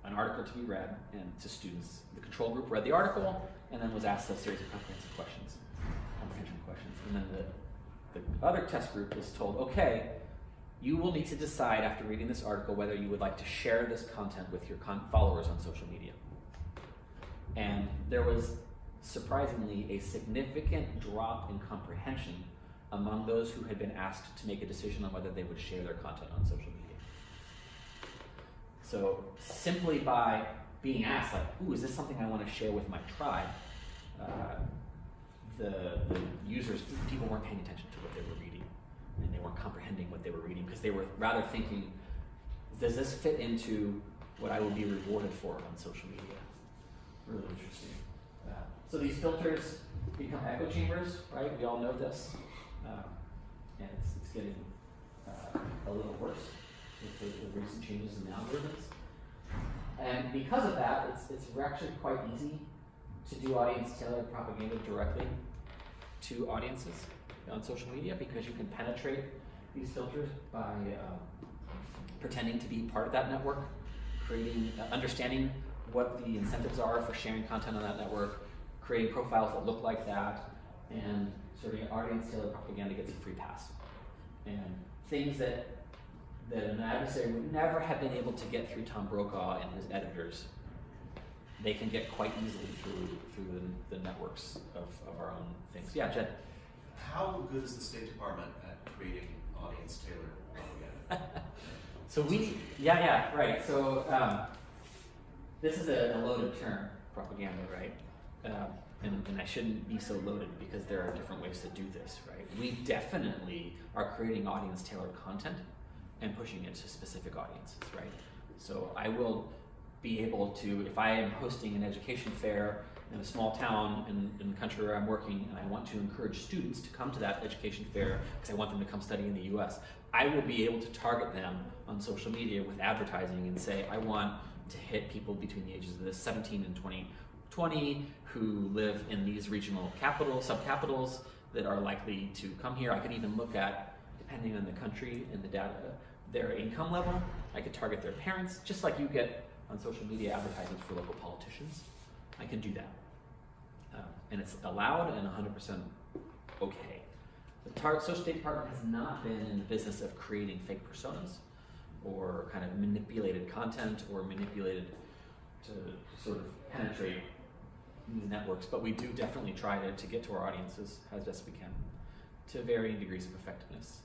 an article to be read and to students, the control group read the article and then was asked a series of comprehension questions. And then the other test group was told, okay, you will need to decide after reading this article whether you would like to share this content with your followers on social media. And there was surprisingly a significant drop in comprehension among those who had been asked to make a decision on whether they would share their content on social media. So simply by being asked, like, ooh, is this something I want to share with my tribe? The users, people weren't paying attention to what they were reading, and they weren't comprehending what they were reading because they were rather thinking, does this fit into what I would be rewarded for on social media? Really interesting. So these filters become echo chambers, right? We all know this. And it's getting a little worse with the recent changes in the algorithms. And because of that, it's actually quite easy to do audience-tailored propaganda directly to audiences on social media because you can penetrate these filters by pretending to be part of that network, understanding what the incentives are for sharing content on that network, creating profiles that look like that, and sort of audience-tailored propaganda gets a free pass. And things that an adversary would never have been able to get through Tom Brokaw and his editors, they can get quite easily through the networks of our own things. Yeah, Jed? How good is the State Department at creating audience-tailored propaganda? So right. So this is a loaded term, propaganda, right? And I shouldn't be so loaded because there are different ways to do this, right? We definitely are creating audience-tailored content and pushing it to specific audiences, right? So I will be able to, if I am hosting an education fair in a small town in the country where I'm working, and I want to encourage students to come to that education fair because I want them to come study in the US, I will be able to target them on social media with advertising and say, I want to hit people between the ages of 17 and 20 who live in these regional subcapitals that are likely to come here. I could even look at, depending on the country and the data, their income level. I could target their parents, just like you get on social media advertisements for local politicians. I can do that. And it's allowed and 100% okay. The Social State Department has not been in the business of creating fake personas or kind of manipulated content or manipulated to sort of penetrate these networks, but we do definitely try to get to our audiences as best we can to varying degrees of effectiveness.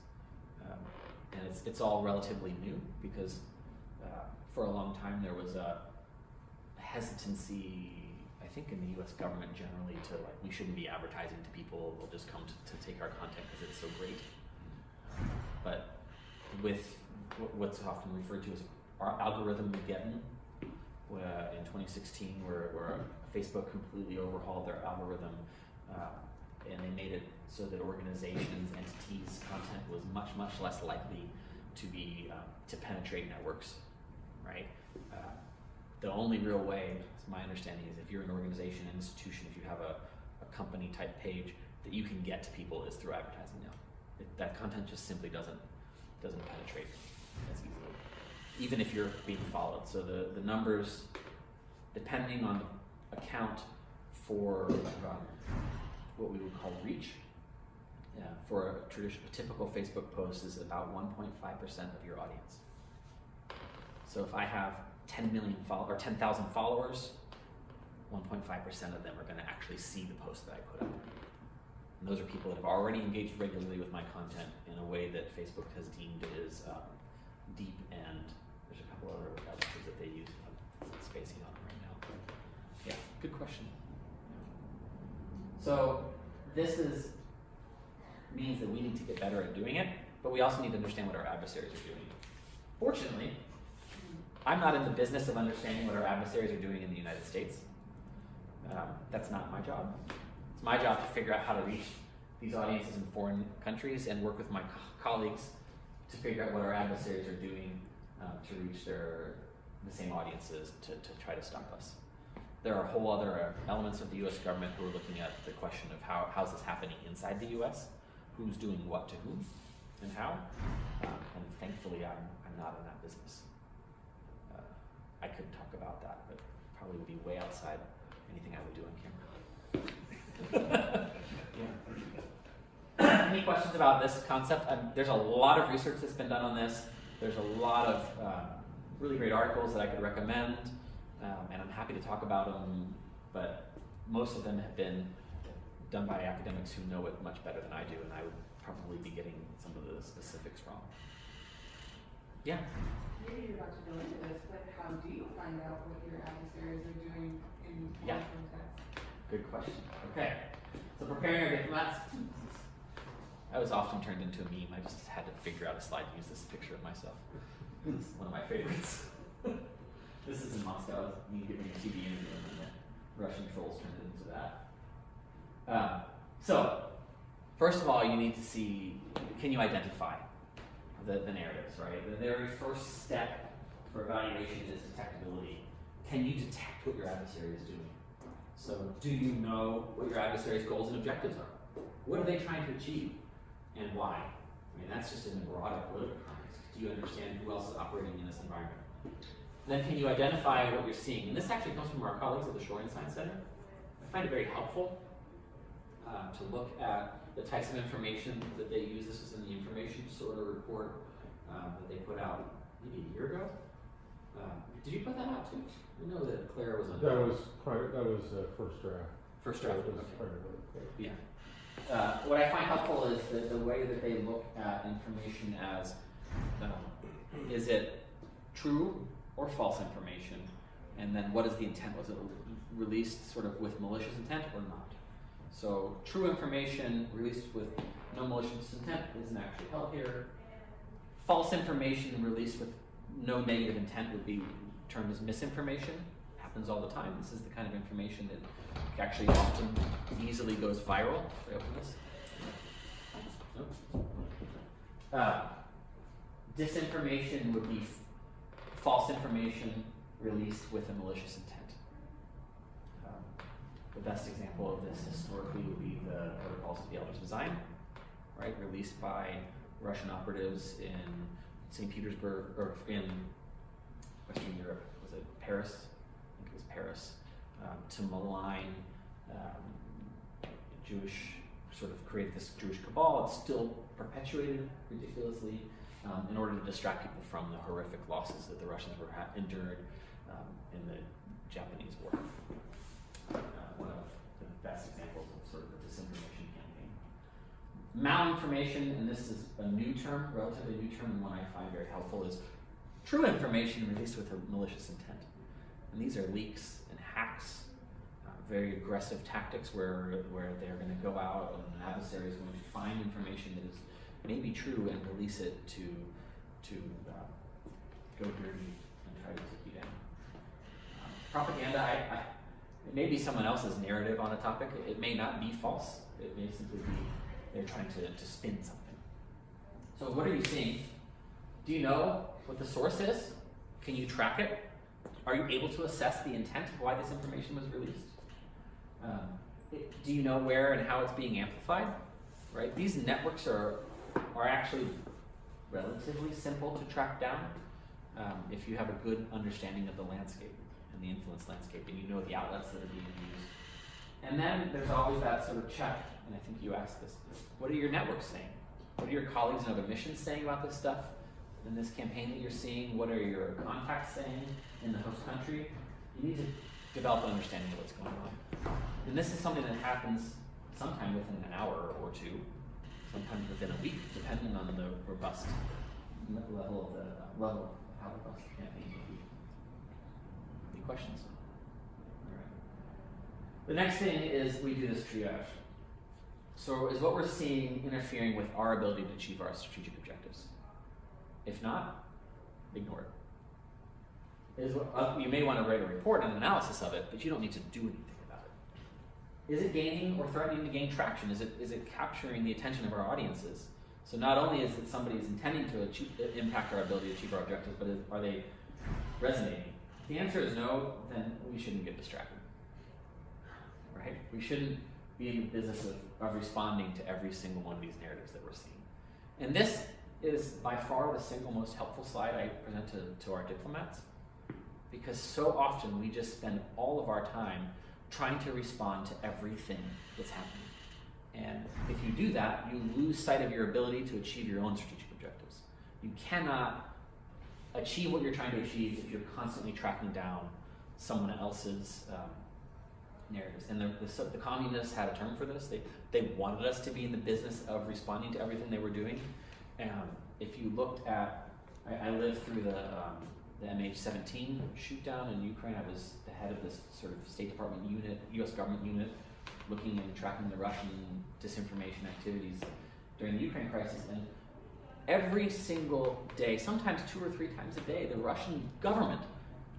And it's all relatively new because for a long time there was a hesitancy, I think, in the US government generally to like, we shouldn't be advertising to people, they'll just come to take our content because it's so great. But with what's often referred to as our algorithm Mageddon, in 2016 where Facebook completely overhauled their algorithm and they made it so that organizations, entities, content was much, much less likely to be to penetrate networks, right? The only real way, it's my understanding, is if you're an organization, an institution, if you have a company type page that you can get to people is through advertising now. That content just simply doesn't penetrate as easily, even if you're being followed. So the numbers, depending on the account for what we would call reach, for a typical Facebook post is about 1.5% of your audience. So if I have 10 million or 10,000 followers, 1.5% of them are going to actually see the post that I put up. And those are people that have already engaged regularly with my content in a way that Facebook has deemed is deep, and there's a couple other adjectives that they use. I'm spacing on them right now. Yeah, good question. So this means that we need to get better at doing it, but we also need to understand what our adversaries are doing. Fortunately, I'm not in the business of understanding what our adversaries are doing in the United States. That's not my job. It's my job to figure out how to reach these audiences in foreign countries and work with my colleagues to figure out what our adversaries are doing to reach the same audiences to try to stop us. There are whole other elements of the US government who are looking at the question of how's this happening inside the US, who's doing what to whom, and how. And thankfully, I'm not in that business. I could talk about that, but probably would be way outside anything I would do on camera. Yeah. Any questions about this concept? There's a lot of research that's been done on this. There's a lot of really great articles that I could recommend, and I'm happy to talk about them, but most of them have been done by academics who know it much better than I do, and I would probably be getting some of the specifics wrong. Yeah? Maybe you're about to go into this, but how do you find out what your adversaries are doing in foreign context? Good question. Okay. So preparing our diplomats. I was often turned into a meme. I just had to figure out a slide to use this picture of myself. It's one of my favorites. This is in Moscow. It's me giving a TV interview, and the Russian trolls turned into that. So, first of all, you need to see, can you identify the narratives, right? The very first step for evaluation is detectability. Can you detect what your adversary is doing? So do you know what your adversary's goals and objectives are? What are they trying to achieve and why? I mean, that's just in the broader political context. Do you understand who else is operating in this environment? Then can you identify what you're seeing? And this actually comes from our colleagues at the Shorenstein Center. I find it very helpful to look at the types of information that they use. This was in the information disorder report that they put out maybe a year ago. Did you put that out too? I know that Claire was on that. Was first draft. First draft. That was okay. Yeah. What I find helpful is the way that they look at information as Is it true or false information? And then what is the intent? Was it released sort of with malicious intent or not? So true information released with no malicious intent isn't actually held here. False information released with no negative intent would be termed as misinformation. Happens all the time. This is the kind of information that actually often easily goes viral. Should I open this? Nope. Disinformation would be false information released with a malicious intent. The best example of this historically would be the protocols of the Elders of Zion, right? Released by Russian operatives in St. Petersburg, or in Western Europe. Was it Paris? I think it was Paris. To malign Jewish, sort of create this Jewish cabal. It's still perpetuated ridiculously in order to distract people from the horrific losses that the Russians were endured in the Japanese War. One of the best examples of sort of the disinformation campaign. Malinformation, and this is a new term, relatively new term, and one I find very helpful, is true information released with a malicious intent. And these are leaks and hacks, very aggressive tactics where they're going to go out and an adversary is going to find information that is maybe true and release it to go dirty and try to take you down. Propaganda, it may be someone else's narrative on a topic. It may not be false. It may simply be they're trying to spin something. So what are you seeing? Do you know what the source is? Can you track it? Are you able to assess the intent of why this information was released? Do you know where and how it's being amplified? Right? These networks are actually relatively simple to track down if you have a good understanding of the landscape and the influence landscape, and you know the outlets that are being used. And then there's always that sort of check, and I think you asked this, what are your networks saying? What are your colleagues in other missions saying about this stuff? In this campaign that you're seeing, what are your contacts saying in the host country? You need to develop an understanding of what's going on. And this is something that happens sometime within an hour or two, sometimes within a week, depending on the robust level of how robust the campaign will be. Any questions? All right. The next thing is we do this triage. So is what we're seeing interfering with our ability to achieve our strategic objectives? If not, ignore it. You may want to write a report and an analysis of it, but you don't need to do anything about it. Is it gaining or threatening to gain traction? Is it capturing the attention of our audiences? So not only is it somebody is intending to impact our ability to achieve our objectives, but are they resonating? If the answer is no, then we shouldn't get distracted. Right? We shouldn't be in the business of responding to every single one of these narratives that we're seeing. And this is by far the single most helpful slide I present to our diplomats, because so often we just spend all of our time trying to respond to everything that's happening. And if you do that, you lose sight of your ability to achieve your own strategic objectives. You cannot achieve what you're trying to achieve if you're constantly tracking down someone else's narratives. And the communists had a term for this. They wanted us to be in the business of responding to everything they were doing. If you looked at, I lived through the MH17 shoot down in Ukraine. I was the head of this sort of State Department unit, U.S. government unit, looking and tracking the Russian disinformation activities during the Ukraine crisis. And every single day, sometimes 2 or 3 times a day, the Russian government,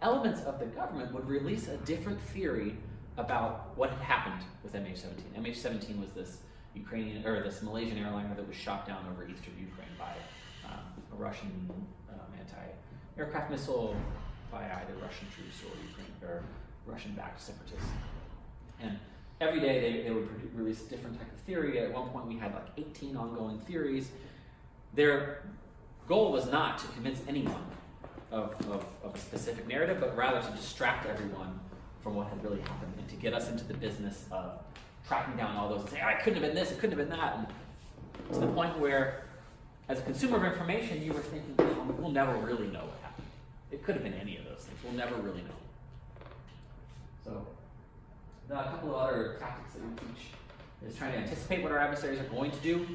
elements of the government would release a different theory about what had happened with MH17. MH17 was this this Malaysian airliner that was shot down over eastern Ukraine by a Russian anti-aircraft missile by either Russian troops or Russian-backed separatists. And every day they would release a different type of theory. At one point we had like 18 ongoing theories. Their goal was not to convince anyone of a specific narrative, but rather to distract everyone from what had really happened and to get us into the business of tracking down all those and saying, oh, it couldn't have been this, it couldn't have been that. And to the point where, as a consumer of information, you were thinking, oh, we'll never really know what happened. It could have been any of those things. We'll never really know. So, a couple of other tactics that we teach is trying to anticipate what our adversaries are going to do.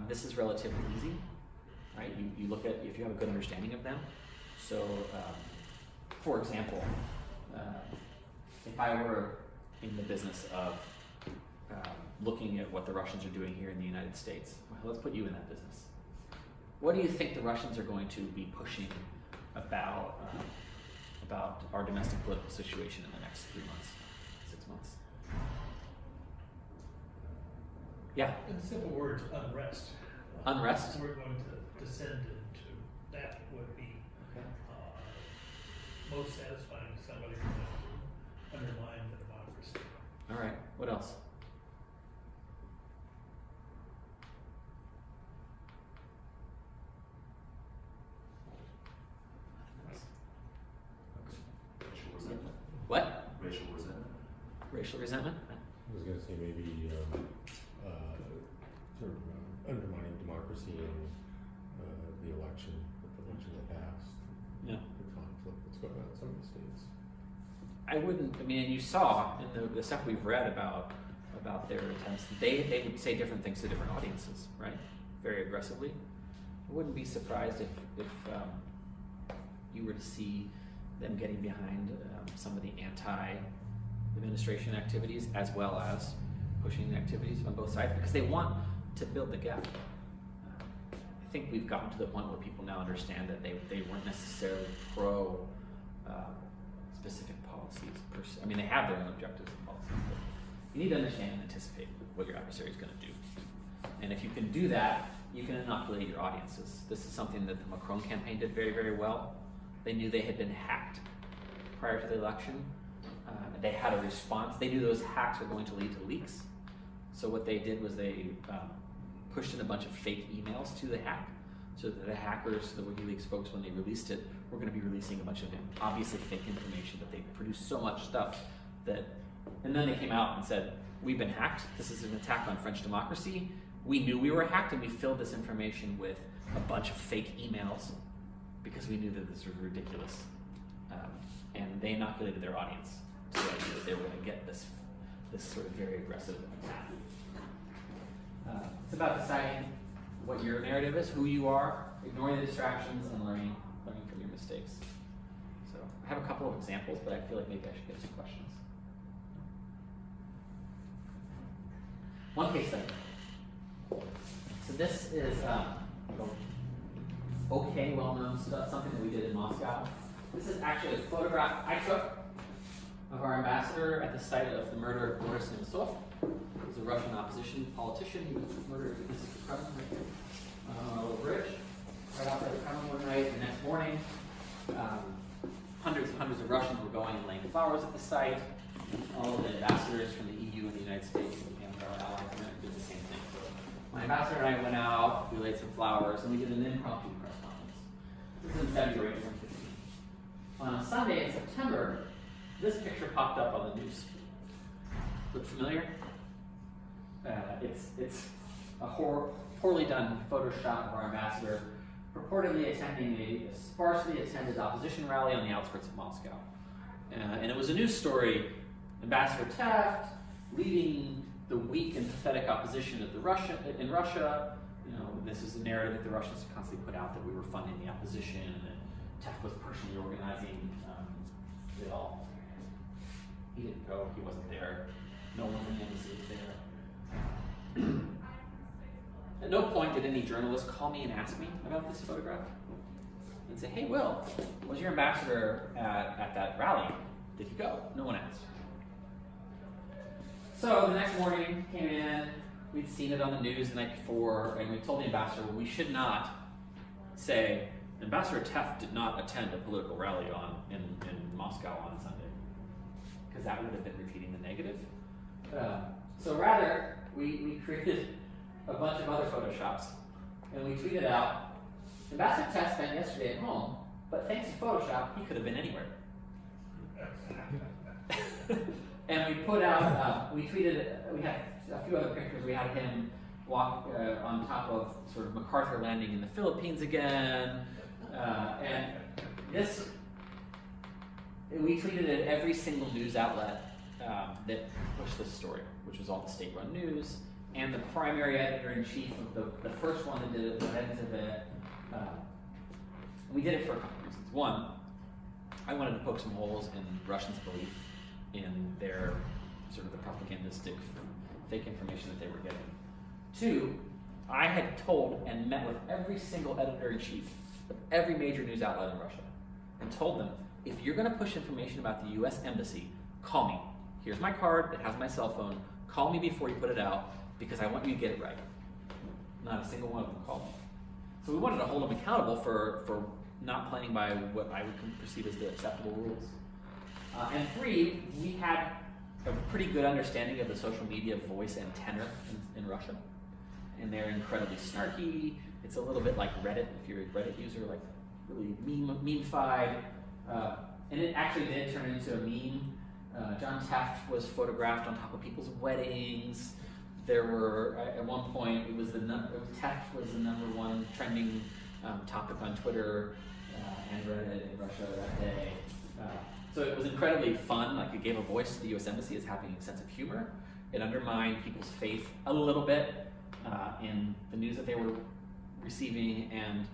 This is relatively easy. right? You look at if you have a good understanding of them. So, for example, if I were in the business of looking at what the Russians are doing here in the United States, well, let's put you in that business. What do you think the Russians are going to be pushing about our domestic political situation in the next 3 months, 6 months? Yeah. In simple words, unrest. Unrest? We're going to descend into that would be most satisfying to somebody who wants to undermine the democracy. All right. What else? Racial resentment. What? Racial resentment. Racial resentment? I was gonna say maybe, sort of undermining democracy in the election that passed. Yeah. The conflict that's going on in some of the states. I wouldn't. I mean, you saw in the stuff we've read about their attempts. They would say different things to different audiences, right? Very aggressively. I wouldn't be surprised if you were to see them getting behind some of the anti-administration activities as well as pushing activities on both sides because they want to build the gap. I think we've gotten to the point where people now understand that they weren't necessarily pro specific policies. I mean, they have their own objectives and policies, but you need to understand and anticipate what your adversary is going to do. And if you can do that, you can inoculate your audiences. This is something that the Macron campaign did very, very well. They knew they had been hacked prior to the election. They had a response. They knew those hacks were going to lead to leaks. So what they did was they pushed in a bunch of fake emails to the hack, so that the hackers, the WikiLeaks folks, when they released it, were going to be releasing a bunch of obviously fake information, but they produced so much stuff that, and then they came out and said, we've been hacked. This is an attack on French democracy. We knew we were hacked, and we filled this information with a bunch of fake emails because we knew that this was ridiculous. And they inoculated their audience so that they were going to get this sort of very aggressive attack. It's about deciding what your narrative is, who you are, ignoring the distractions, and learning from your mistakes. So I have a couple of examples, but I feel like maybe I should get some questions. One case study. So this is okay, well-known stuff, something that we did in Moscow. This is actually a photograph I took of our ambassador at the site of the murder of Boris Nemtsov. He was a Russian opposition politician. He was murdered at the Kremlin right here on a little bridge, right outside the Kremlin one night. The next morning, hundreds and hundreds of Russians were going and laying flowers at the site. All of the ambassadors from the EU and the United States and our allies did the same thing. So my ambassador and I went out, we laid some flowers, and we did an impromptu press conference. This is in February 2015. On a Sunday in September, this picture popped up on the news. Look familiar? It's a poorly done Photoshop of our ambassador purportedly attending a sparsely attended opposition rally on the outskirts of Moscow. And it was a news story. Ambassador Taft leading the weak and pathetic opposition of in Russia. You know, this is a narrative that the Russians constantly put out that we were funding the opposition and that Taft was personally organizing it all. He didn't go. He wasn't there. No one from the embassy was there. At no point did any journalist call me and ask me about this photograph and say, hey, Will, was your ambassador at that rally? Did he go? No one asked. So the next morning came in, we'd seen it on the news the night before, and we told the ambassador, well, we should not say, Ambassador Taft did not attend a political rally in Moscow on Sunday, because that would have been repeating the negative. So rather, we created a bunch of other Photoshops, and we tweeted out, Ambassador Taft spent yesterday at home, but thanks to Photoshop, he could have been anywhere. And we put out, we tweeted, we had a few other pictures. We had him walk on top of sort of MacArthur Landing in the Philippines again. And this, we tweeted at every single news outlet that pushed this story, which was all the state-run news. And the primary editor-in-chief of the first one that did it, went into We did it for a couple of reasons. One, I wanted to poke some holes in Russians' belief in their sort of the propagandistic fake information that they were getting. Two, I had told and met with every single editor-in-chief of every major news outlet in Russia and told them, if you're going to push information about the US Embassy, call me. Here's my card, it has my cell phone. Call me before you put it out because I want you to get it right. Not a single one of them called me. So we wanted to hold them accountable for not playing by what I would perceive as the acceptable rules. And three, we had a pretty good understanding of the social media voice and tenor in Russia. And they're incredibly snarky. It's a little bit like Reddit, if you're a Reddit user, like really meme-fied. And it actually did turn into a meme. John Taft was photographed on top of people's weddings. There were, at one point, Taft was the #1 trending topic on Twitter and Reddit in Russia that day. So it was incredibly fun. Like, it gave a voice to the U.S. Embassy as having a sense of humor. It undermined people's faith a little bit in the news that they were receiving, and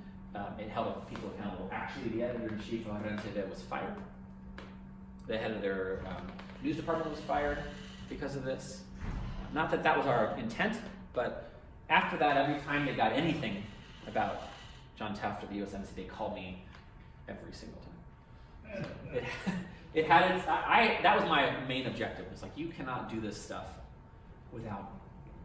it held people accountable. Actually, the editor-in-chief of Agentiva was fired. The head of their news department was fired because of this. Not that that was our intent, but after that, every time they got anything about John Taft or the U.S. Embassy, they called me every single time. It had its, that was my main objective. It's like, you cannot do this stuff without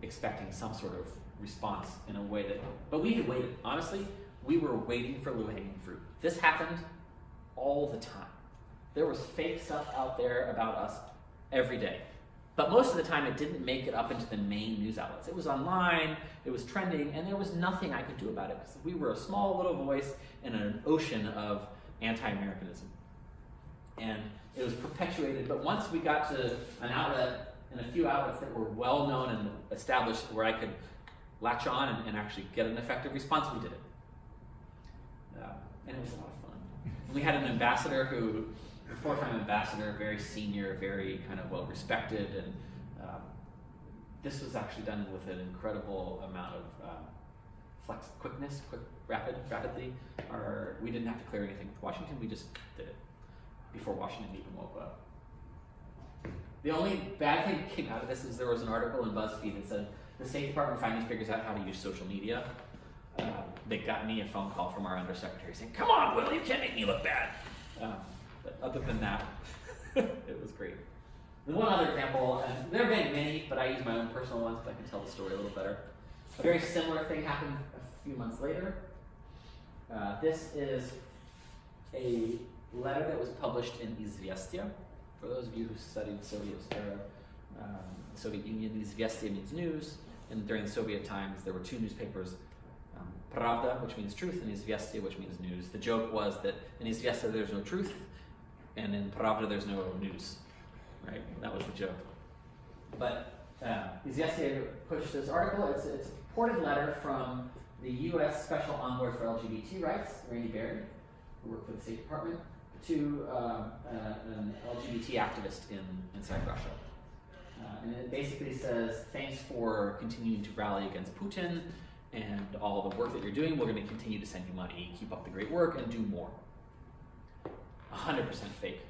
expecting some sort of response in a way that, but we had waited, honestly, we were waiting for low-hanging fruit. This happened all the time. There was fake stuff out there about us every day. But most of the time, it didn't make it up into the main news outlets. It was online, it was trending, and there was nothing I could do about it because we were a small little voice in an ocean of anti-Americanism. And it was perpetuated, but once we got to an outlet and a few outlets that were well known and established where I could latch on and actually get an effective response, we did it. And it was a lot of fun. And we had an ambassador who, a 4-time ambassador, very senior, very kind of well respected, and this was actually done with an incredible amount of quickness, rapidly. We didn't have to clear anything with Washington, we just did it before Washington even woke up. The only bad thing that came out of this is there was an article in BuzzFeed that said the State Department finally figures out how to use social media. They got me a phone call from our undersecretary saying, "Come on, Will, you can't make me look bad." But other than that, it was great. The one other example, and there have been many, but I use my own personal ones because I can tell the story a little better. A very similar thing happened a few months later. This is a letter that was published in Izvestia. For those of you who studied the Soviet era, the Soviet Union, Izvestia means news, and during the Soviet times there were 2 newspapers, Pravda, which means truth, and Izvestia, which means news. The joke was that in Izvestia there's no truth, and in Pravda there's no news, right? That was the joke. But Izvestia pushed this article. It's a purported letter from the U.S. Special Envoy for LGBT Rights, Rainey Berry, who worked for the State Department, to an LGBT activist inside Russia. And it basically says, thanks for continuing to rally against Putin and all the work that you're doing. We're going to continue to send you money. Keep up the great work and do more. 100% fake.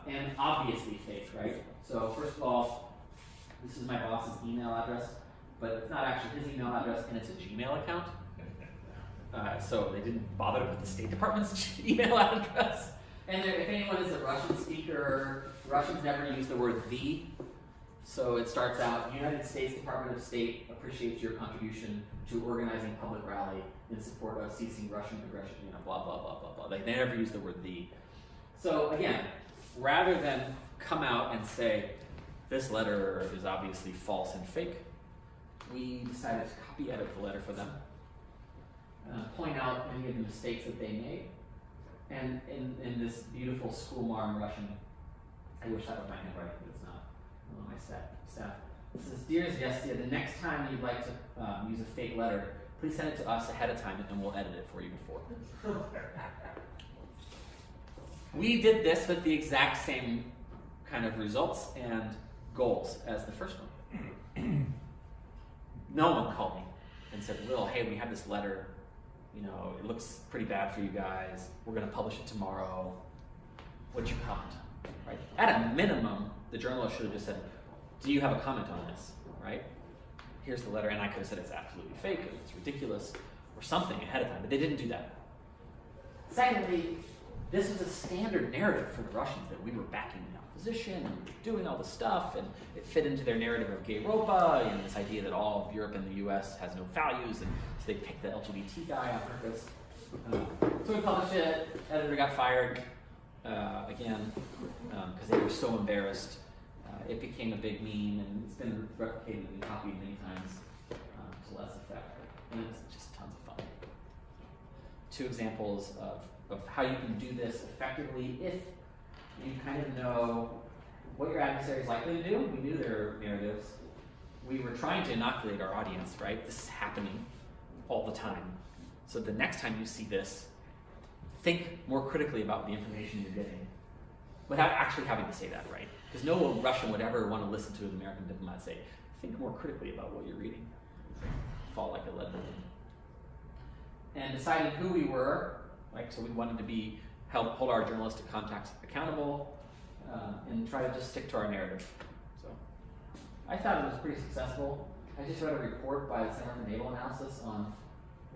And obviously fake, right? So first of all, this is my boss's email address, but it's not actually his email address, and it's a Gmail account. So they didn't bother to put the State Department's email address. And if anyone is a Russian speaker, Russians never use the word "the." So it starts out, United States Department of State appreciates your contribution to organizing public rally in support of ceasing Russian aggression, blah, blah, blah, blah, blah. They never use the word "the." So again, rather than come out and say, this letter is obviously false and fake, we decided to copy edit the letter for them. Point out any of the mistakes that they made. And in this beautiful schoolmarm Russian, I wish that was my handwriting, but it's not. My staff. It says, "Dear Izvestia, the next time you'd like to use a fake letter, please send it to us ahead of time and we'll edit it for you before." We did this with the exact same kind of results and goals as the first one. No one called me and said, "Will, hey, we have this letter. you know, it looks pretty bad for you guys. We're going to publish it tomorrow. What'd you comment? Right? At a minimum, the journalist should have just said, do you have a comment on this? Right? Here's the letter, and I could have said it's absolutely fake, or it's ridiculous, or something ahead of time, but they didn't do that. Secondly, this was a standard narrative for the Russians that we were backing the opposition and we were doing all this stuff, and it fit into their narrative of gay Europa and this idea that all of Europe and the US has no values, and so they picked the LGBT guy on purpose. So we published it, editor got fired again because they were so embarrassed. It became a big meme, and it's been replicated and copied many times to less effect, and it's just tons of fun. 2 examples of how you can do this effectively if you kind of know what your adversary is likely to do. We knew their narratives. We were trying to inoculate our audience, right? This is happening all the time. So the next time you see this, think more critically about the information you're getting without actually having to say that, right? Because no Russian would ever want to listen to an American diplomat say, think more critically about what you're reading. Fall like a lead balloon. And deciding who we were, like, so we wanted to be hold our journalistic contacts accountable, and try to just stick to our narrative. So I thought it was pretty successful. I just read a report by the Center for Naval Analysis on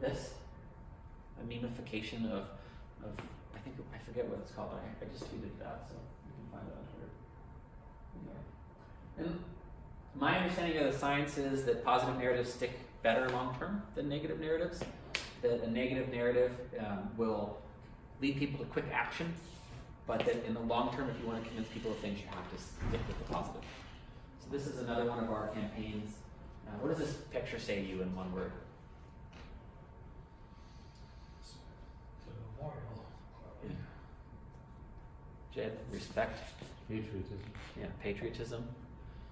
this, a memification of I forget what it's called, but I just tweeted that, so you can find it on Twitter. And my understanding of the science is that positive narratives stick better long term than negative narratives. That a negative narrative will lead people to quick action, but that in the long term, if you want to convince people of things, you have to stick with the positive. So this is another one of our campaigns. What does this picture say to you in one word? The memorial. Jed, respect. Patriotism. Yeah, patriotism.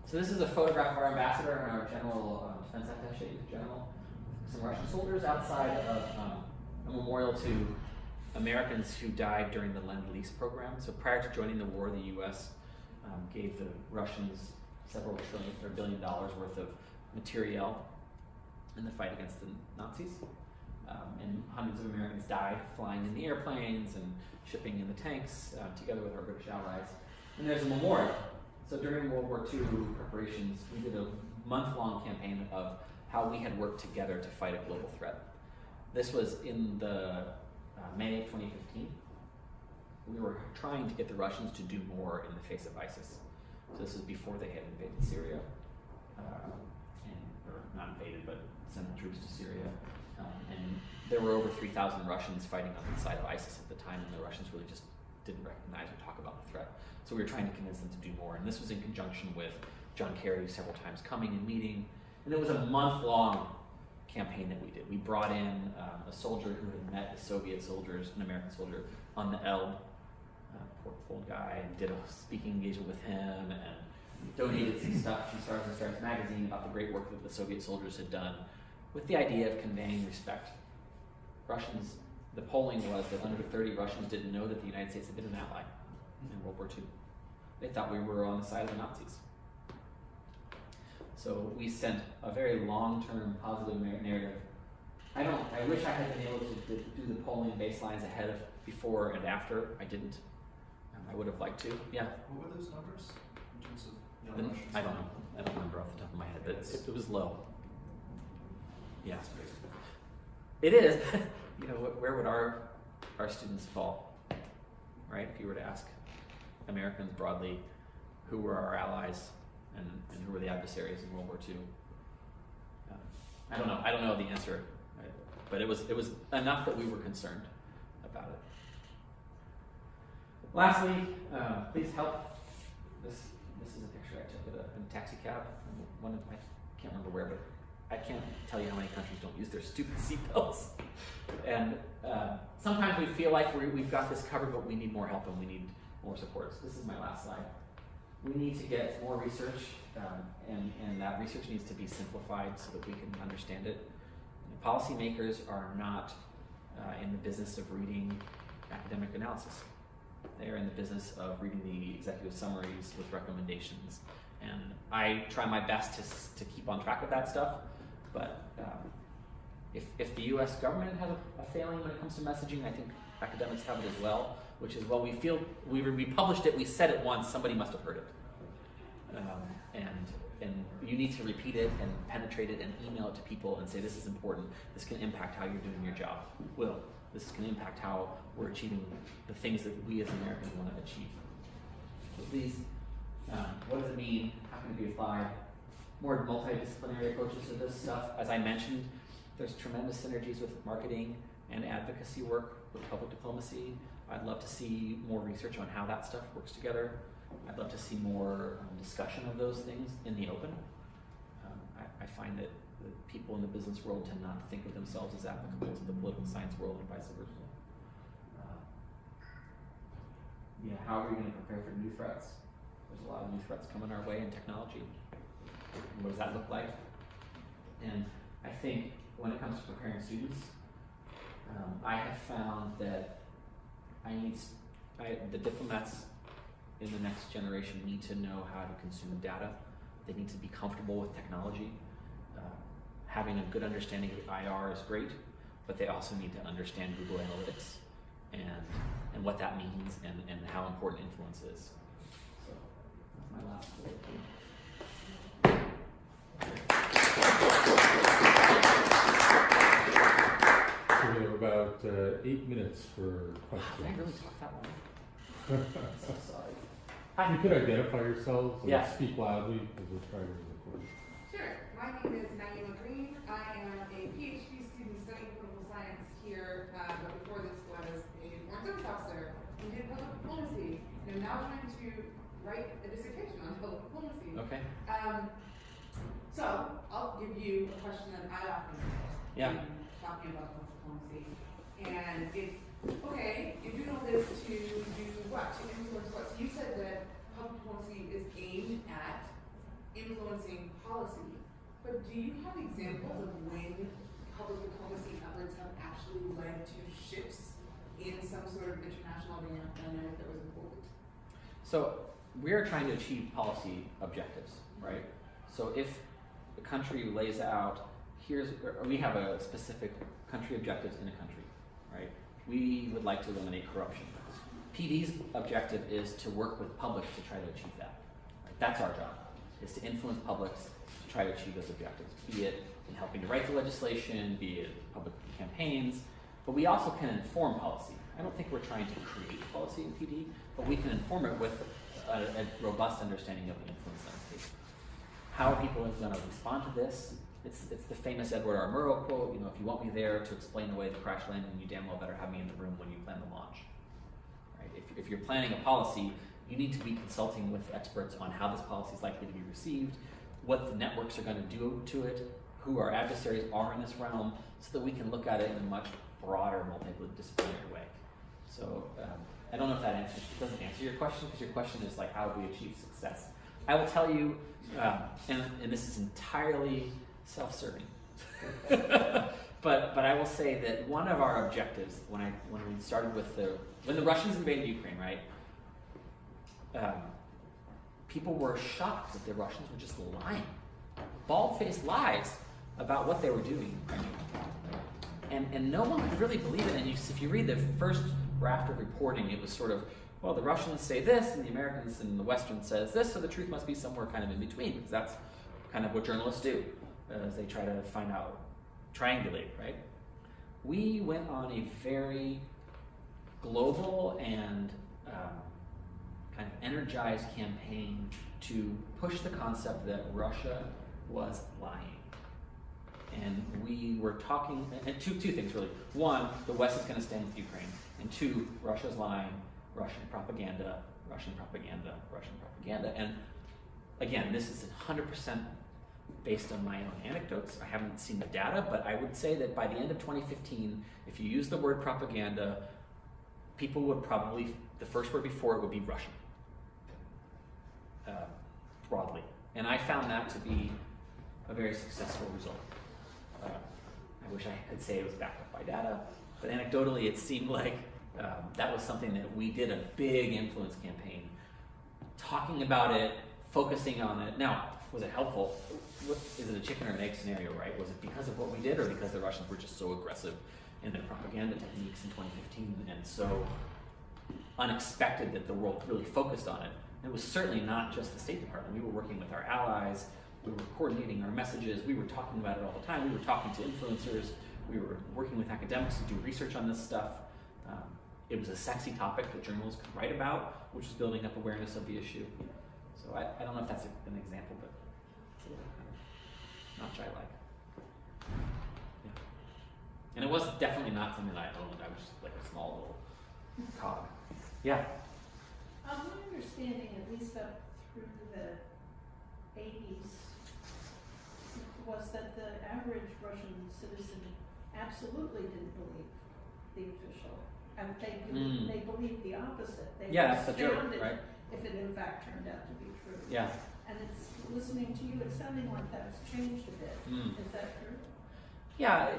So this is a photograph of our ambassador and our general defense attaché, general, some Russian soldiers outside of a memorial to Americans who died during the Lend-Lease program. So prior to joining the war, the U.S. Gave the Russians several billion dollars worth of materiel in the fight against the Nazis. And hundreds of Americans died flying in the airplanes and shipping in the tanks together with our British allies. And there's a memorial. So during World War II preparations, we did a month-long campaign of how we had worked together to fight a global threat. This was in the May of 2015. We were trying to get the Russians to do more in the face of ISIS. So this was before they had invaded Syria, or not invaded, but sent troops to Syria. And there were over 3,000 Russians fighting on the side of ISIS at the time, and the Russians really just didn't recognize or talk about the threat. So we were trying to convince them to do more, and this was in conjunction with John Kerry several times coming and meeting. And it was a month-long campaign that we did. We brought in a soldier who had met the Soviet soldiers, an American soldier, on the Elbe, poor old guy, and did a speaking engagement with him, and donated some stuff from Stars and Stripes magazine about the great work that the Soviet soldiers had done, with the idea of conveying respect. Russians, the polling was that under 30 Russians didn't know that the United States had been an ally in World War II. They thought we were on the side of the Nazis. So we sent a very long-term positive narrative. I wish I had been able to do the polling baselines ahead of before and after. I didn't. I would have liked to. Yeah. What were those numbers in terms of young Russians? I don't know. I don't remember off the top of my head, but it was low. Yeah. That's crazy. It is. You know, where would our students fall, right? If you were to ask Americans broadly, who were our allies and who were the adversaries in World War II? I don't know. I don't know the answer, right? But it was enough that we were concerned about it. Lastly, please help. This is a picture I took at a taxi cab. I can't remember where, but I can't tell you how many countries don't use their stupid seatbelts. And sometimes we feel like we've got this covered, but we need more help and we need more support. So this is my last slide. We need to get more research, and that research needs to be simplified so that we can understand it. And policymakers are not in the business of reading academic analysis. They are in the business of reading the executive summaries with recommendations. And I try my best to keep on track of that stuff, but If the U.S. government has a failing when it comes to messaging, I think academics have it as well, which is, well, we feel we published it, we said it once, somebody must have heard it, and you need to repeat it and penetrate it and email it to people and say, this is important, this can impact how you're doing your job. This can impact how we're achieving the things that we as Americans want to achieve. So these, what does it mean? How can it be applied? More multidisciplinary approaches to this stuff. As I mentioned, there's tremendous synergies with marketing and advocacy work with public diplomacy. I'd love to see more research on how that stuff works together. I'd love to see more discussion of those things in the open. I find that the people in the business world tend not to think of themselves as applicable to the political science world and vice versa. How are we going to prepare for new threats? There's a lot of new threats coming our way in technology. What does that look like? And I think when it comes to preparing students, I have found that the diplomats in the next generation need to know how to consume data. They need to be comfortable with technology. Having a good understanding of IR is great, but they also need to understand Google Analytics and what that means and how important influence is. So that's my last bullet point. So we have about 8 minutes for questions. Did I really talk that long? I'm so sorry. You could identify yourselves and Yeah. speak loudly because we're trying to record. Sure. My name is Naima Green. I am a PhD student studying political science here, but before this was a foreign service officer and did public diplomacy. And I'm now trying to write a dissertation on public diplomacy. Okay. So I'll give you a question that I often get Yeah. when talking about public diplomacy. And it's, okay, you do all this to do what? To influence what? So you said that public diplomacy is aimed at influencing policy. But do you have examples of when public diplomacy efforts have actually led to shifts in some sort of international dynamic that was important? So we're trying to achieve policy objectives, right? So if the country lays out, we have a specific country objectives in a country, right? We would like to eliminate corruption. PD's objective is to work with publics to try to achieve that. Right? That's our job, is to influence publics to try to achieve those objectives, be it in helping to write the legislation, be it public campaigns, but we also can inform policy. I don't think we're trying to create policy in PD, but we can inform it with a robust understanding of the influence landscape. How are people going to respond to this? It's the famous Edward R. Murrow quote, if you want me there to explain away the crash landing, you damn well better have me in the room when you plan the launch. Right? If you're planning a policy, you need to be consulting with experts on how this policy is likely to be received, what the networks are going to do to it, who our adversaries are in this realm, so that we can look at it in a much broader, multidisciplinary way. So I don't know if that doesn't answer your question, because your question is like, how do we achieve success? I will tell you, and this is entirely self-serving, but I will say that one of our objectives when we started with when the Russians invaded Ukraine, right? People were shocked that the Russians were just lying, bald-faced lies about what they were doing, and no one could really believe it. And if you read the first raft of reporting, it was sort of, well, the Russians say this, and the Americans and the Western says this, so the truth must be somewhere kind of in between, because that's kind of what journalists do, as they try to find out, triangulate, right? We went on a very global and kind of energized campaign to push the concept that Russia was lying. And we were talking, and two things really. One, the West is going to stand with Ukraine. And two, Russia's lying, Russian propaganda, Russian propaganda, Russian propaganda. And again, this is 100% based on my own anecdotes. I haven't seen the data, but I would say that by the end of 2015, if you use the word propaganda, people would probably, the first word before it would be Russian, broadly. And I found that to be a very successful result. I wish I could say it was backed up by data, but anecdotally it seemed like that was something that we did a big influence campaign, talking about it, focusing on it. Now, was it helpful? Is it a chicken or an egg scenario, right? Was it because of what we did, or because the Russians were just so aggressive in their propaganda techniques in 2015 and so unexpected that the world really focused on it? And it was certainly not just the State Department. We were working with our allies, we were coordinating our messages, we were talking about it all the time, we were talking to influencers, we were working with academics to do research on this stuff. It was a sexy topic that journalists could write about, which was building up awareness of the issue. So I don't know if that's an example, but it's a little kind of notch I like. Yeah. And it was definitely not something that I owned. I was just like a small little cog. Yeah. My understanding, at least up through the 80s, was that the average Russian citizen absolutely didn't believe the official. And they believed the opposite. They were Yeah, that's the joke, astounded right? if it in fact turned out to be true. Yeah. And it's listening to you, it's sounding like that's changed a bit. Is that true? Yeah,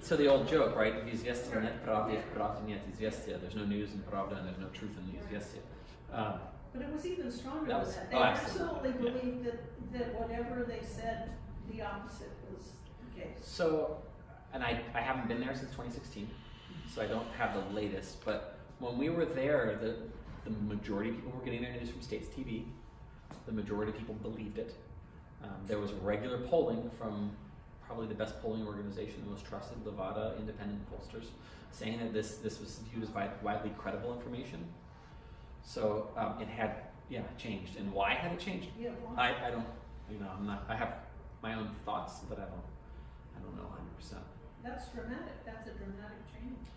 so the old joke, right? В известии нет правды, в правде нет известия. There's no news in Pravda and there's no truth in the известия. But it was even stronger That than was- that. They oh, absolutely absolutely, yeah. believed that whatever they said, the opposite was the case. So, and I haven't been there since 2016, so I don't have the latest, but when we were there, the majority of people were getting their news from States TV. The majority of people believed it. There was regular polling from probably the best polling organization, the most trusted Levada independent pollsters, saying that this was viewed as widely credible information. So it had, changed. And why had it changed? Yeah, why? I don't, I have my own thoughts, but I don't know 100%. That's dramatic. That's a dramatic change.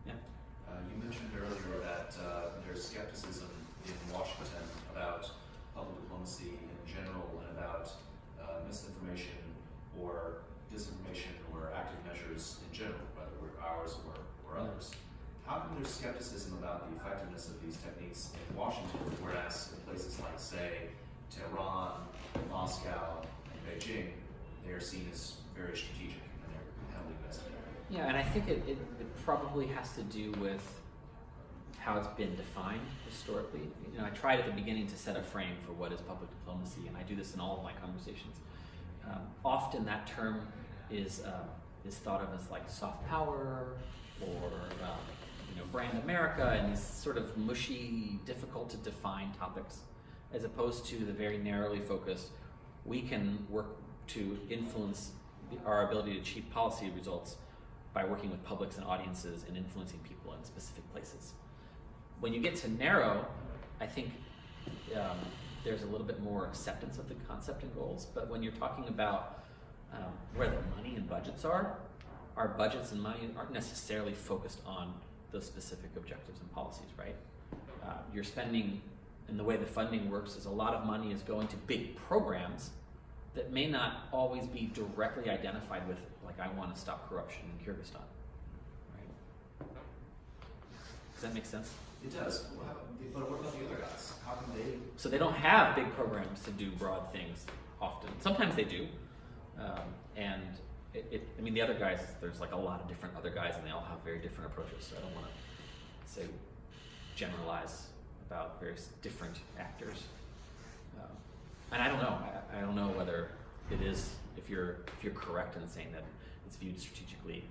Yeah. You mentioned earlier that there's skepticism in Washington about public diplomacy in general and about misinformation or disinformation or active measures in general, whether we're ours or others. How come there's skepticism about the effectiveness of these techniques in Washington, whereas in places like, say, Tehran, Moscow, and Beijing, they are seen as very strategic and they're heavily invested in? Yeah, and I think it probably has to do with how it's been defined historically. I tried at the beginning to set a frame for what is public diplomacy, and I do this in all of my conversations. Often that term is thought of as like soft power or brand America, and these sort of mushy, difficult to define topics, as opposed to the very narrowly focused, we can work to influence our ability to achieve policy results by working with publics and audiences and influencing people in specific places. When you get to narrow, I think there's a little bit more acceptance of the concept and goals, but when you're talking about where the money and budgets are, our budgets and money aren't necessarily focused on those specific objectives and policies, right? You're spending, and the way the funding works is a lot of money is going to big programs that may not always be directly identified with, like, I want to stop corruption in Kyrgyzstan, right? Does that make sense? It does. But what about the other guys? How can they? So they don't have big programs to do broad things often. Sometimes they do, and the other guys, there's like a lot of different other guys, and they all have very different approaches. So I don't want to say generalize about various different actors. And I don't know. I don't know whether it is, if you're correct in saying that it's viewed strategically.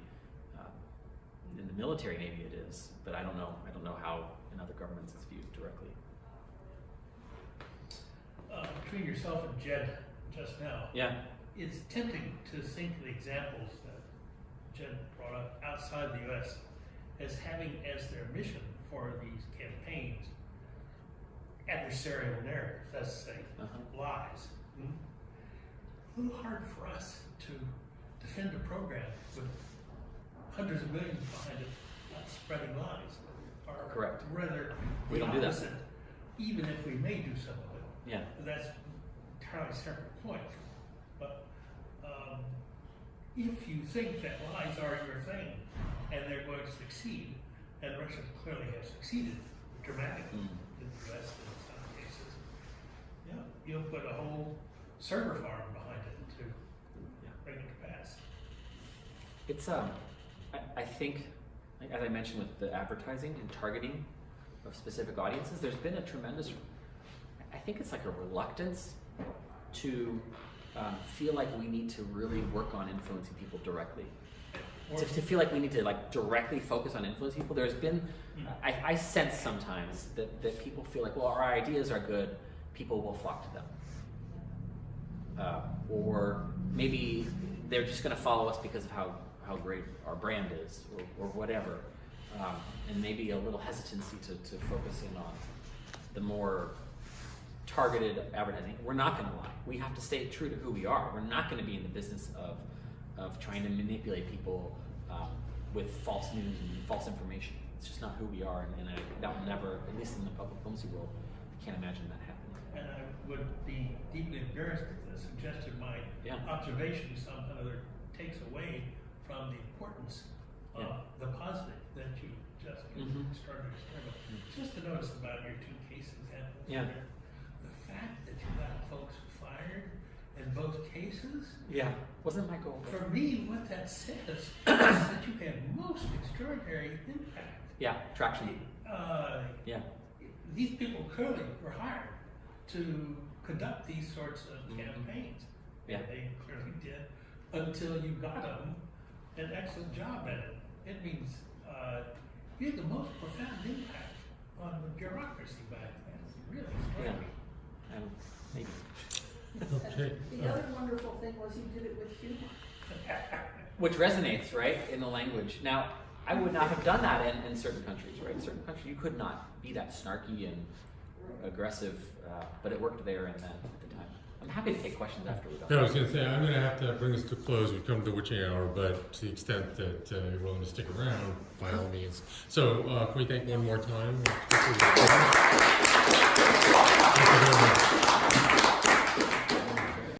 In the military, maybe it is, but I don't know. I don't know how in other governments it's viewed directly. Between yourself and Jed just now, Yeah. it's tempting to think of the examples that Jed brought up outside the U.S. as having as their mission for these campaigns adversarial narratives, that's to say, lies. A little hard for us to defend a program with hundreds of millions behind it, not spreading lies. Or Correct. rather, We the don't do that. opposite, even if we may do some of it. Yeah. That's entirely separate point. But if you think that lies are your thing and they're going to succeed, and Russians clearly have succeeded dramatically in the U.S. in some cases, you'll put a whole server farm behind it to bring it to pass. It's I think, as I mentioned with the advertising and targeting, specific audiences, there's been a tremendous, I think it's like a reluctance to feel like we need to really work on influencing people directly. To feel like we need to like directly focus on influencing people. There's been, I sense sometimes that people feel like, well, our ideas are good, people will flock to them. Or maybe they're just going to follow us because of how great our brand is, or whatever. And maybe a little hesitancy to focus in on the more targeted advertising. We're not going to lie. We have to stay true to who we are. We're not going to be in the business of trying to manipulate people with false news and false information. It's just not who we are, and that will never, at least in the public diplomacy world, I can't imagine that happening. And I would be deeply embarrassed if the suggested my observation somehow or takes away from the importance of the positive that you just started to start with. Just to notice about your two case examples here, the fact that you got folks fired in both cases. Yeah, wasn't my goal. For me, what that says is that you had most extraordinary impact. Yeah, traction. These people clearly were hired to conduct these sorts of campaigns. Yeah. They clearly did until you got them an excellent job at it. It means you had the most profound impact on the bureaucracy back then. It's really extraordinary. Maybe. Okay. The other wonderful thing was you did it with humor. Which resonates, right, in the language. Now, I would not have done that in certain countries, right? In certain countries, you could not be that snarky and aggressive, but it worked there and then at the time. I'm happy to take questions after we're done. No, I was going to say, I'm going to have to bring this to a close. We've come to the witching hour, but to the extent that you're willing to stick around, by all means. So, can we thank one more time? Thank you very much.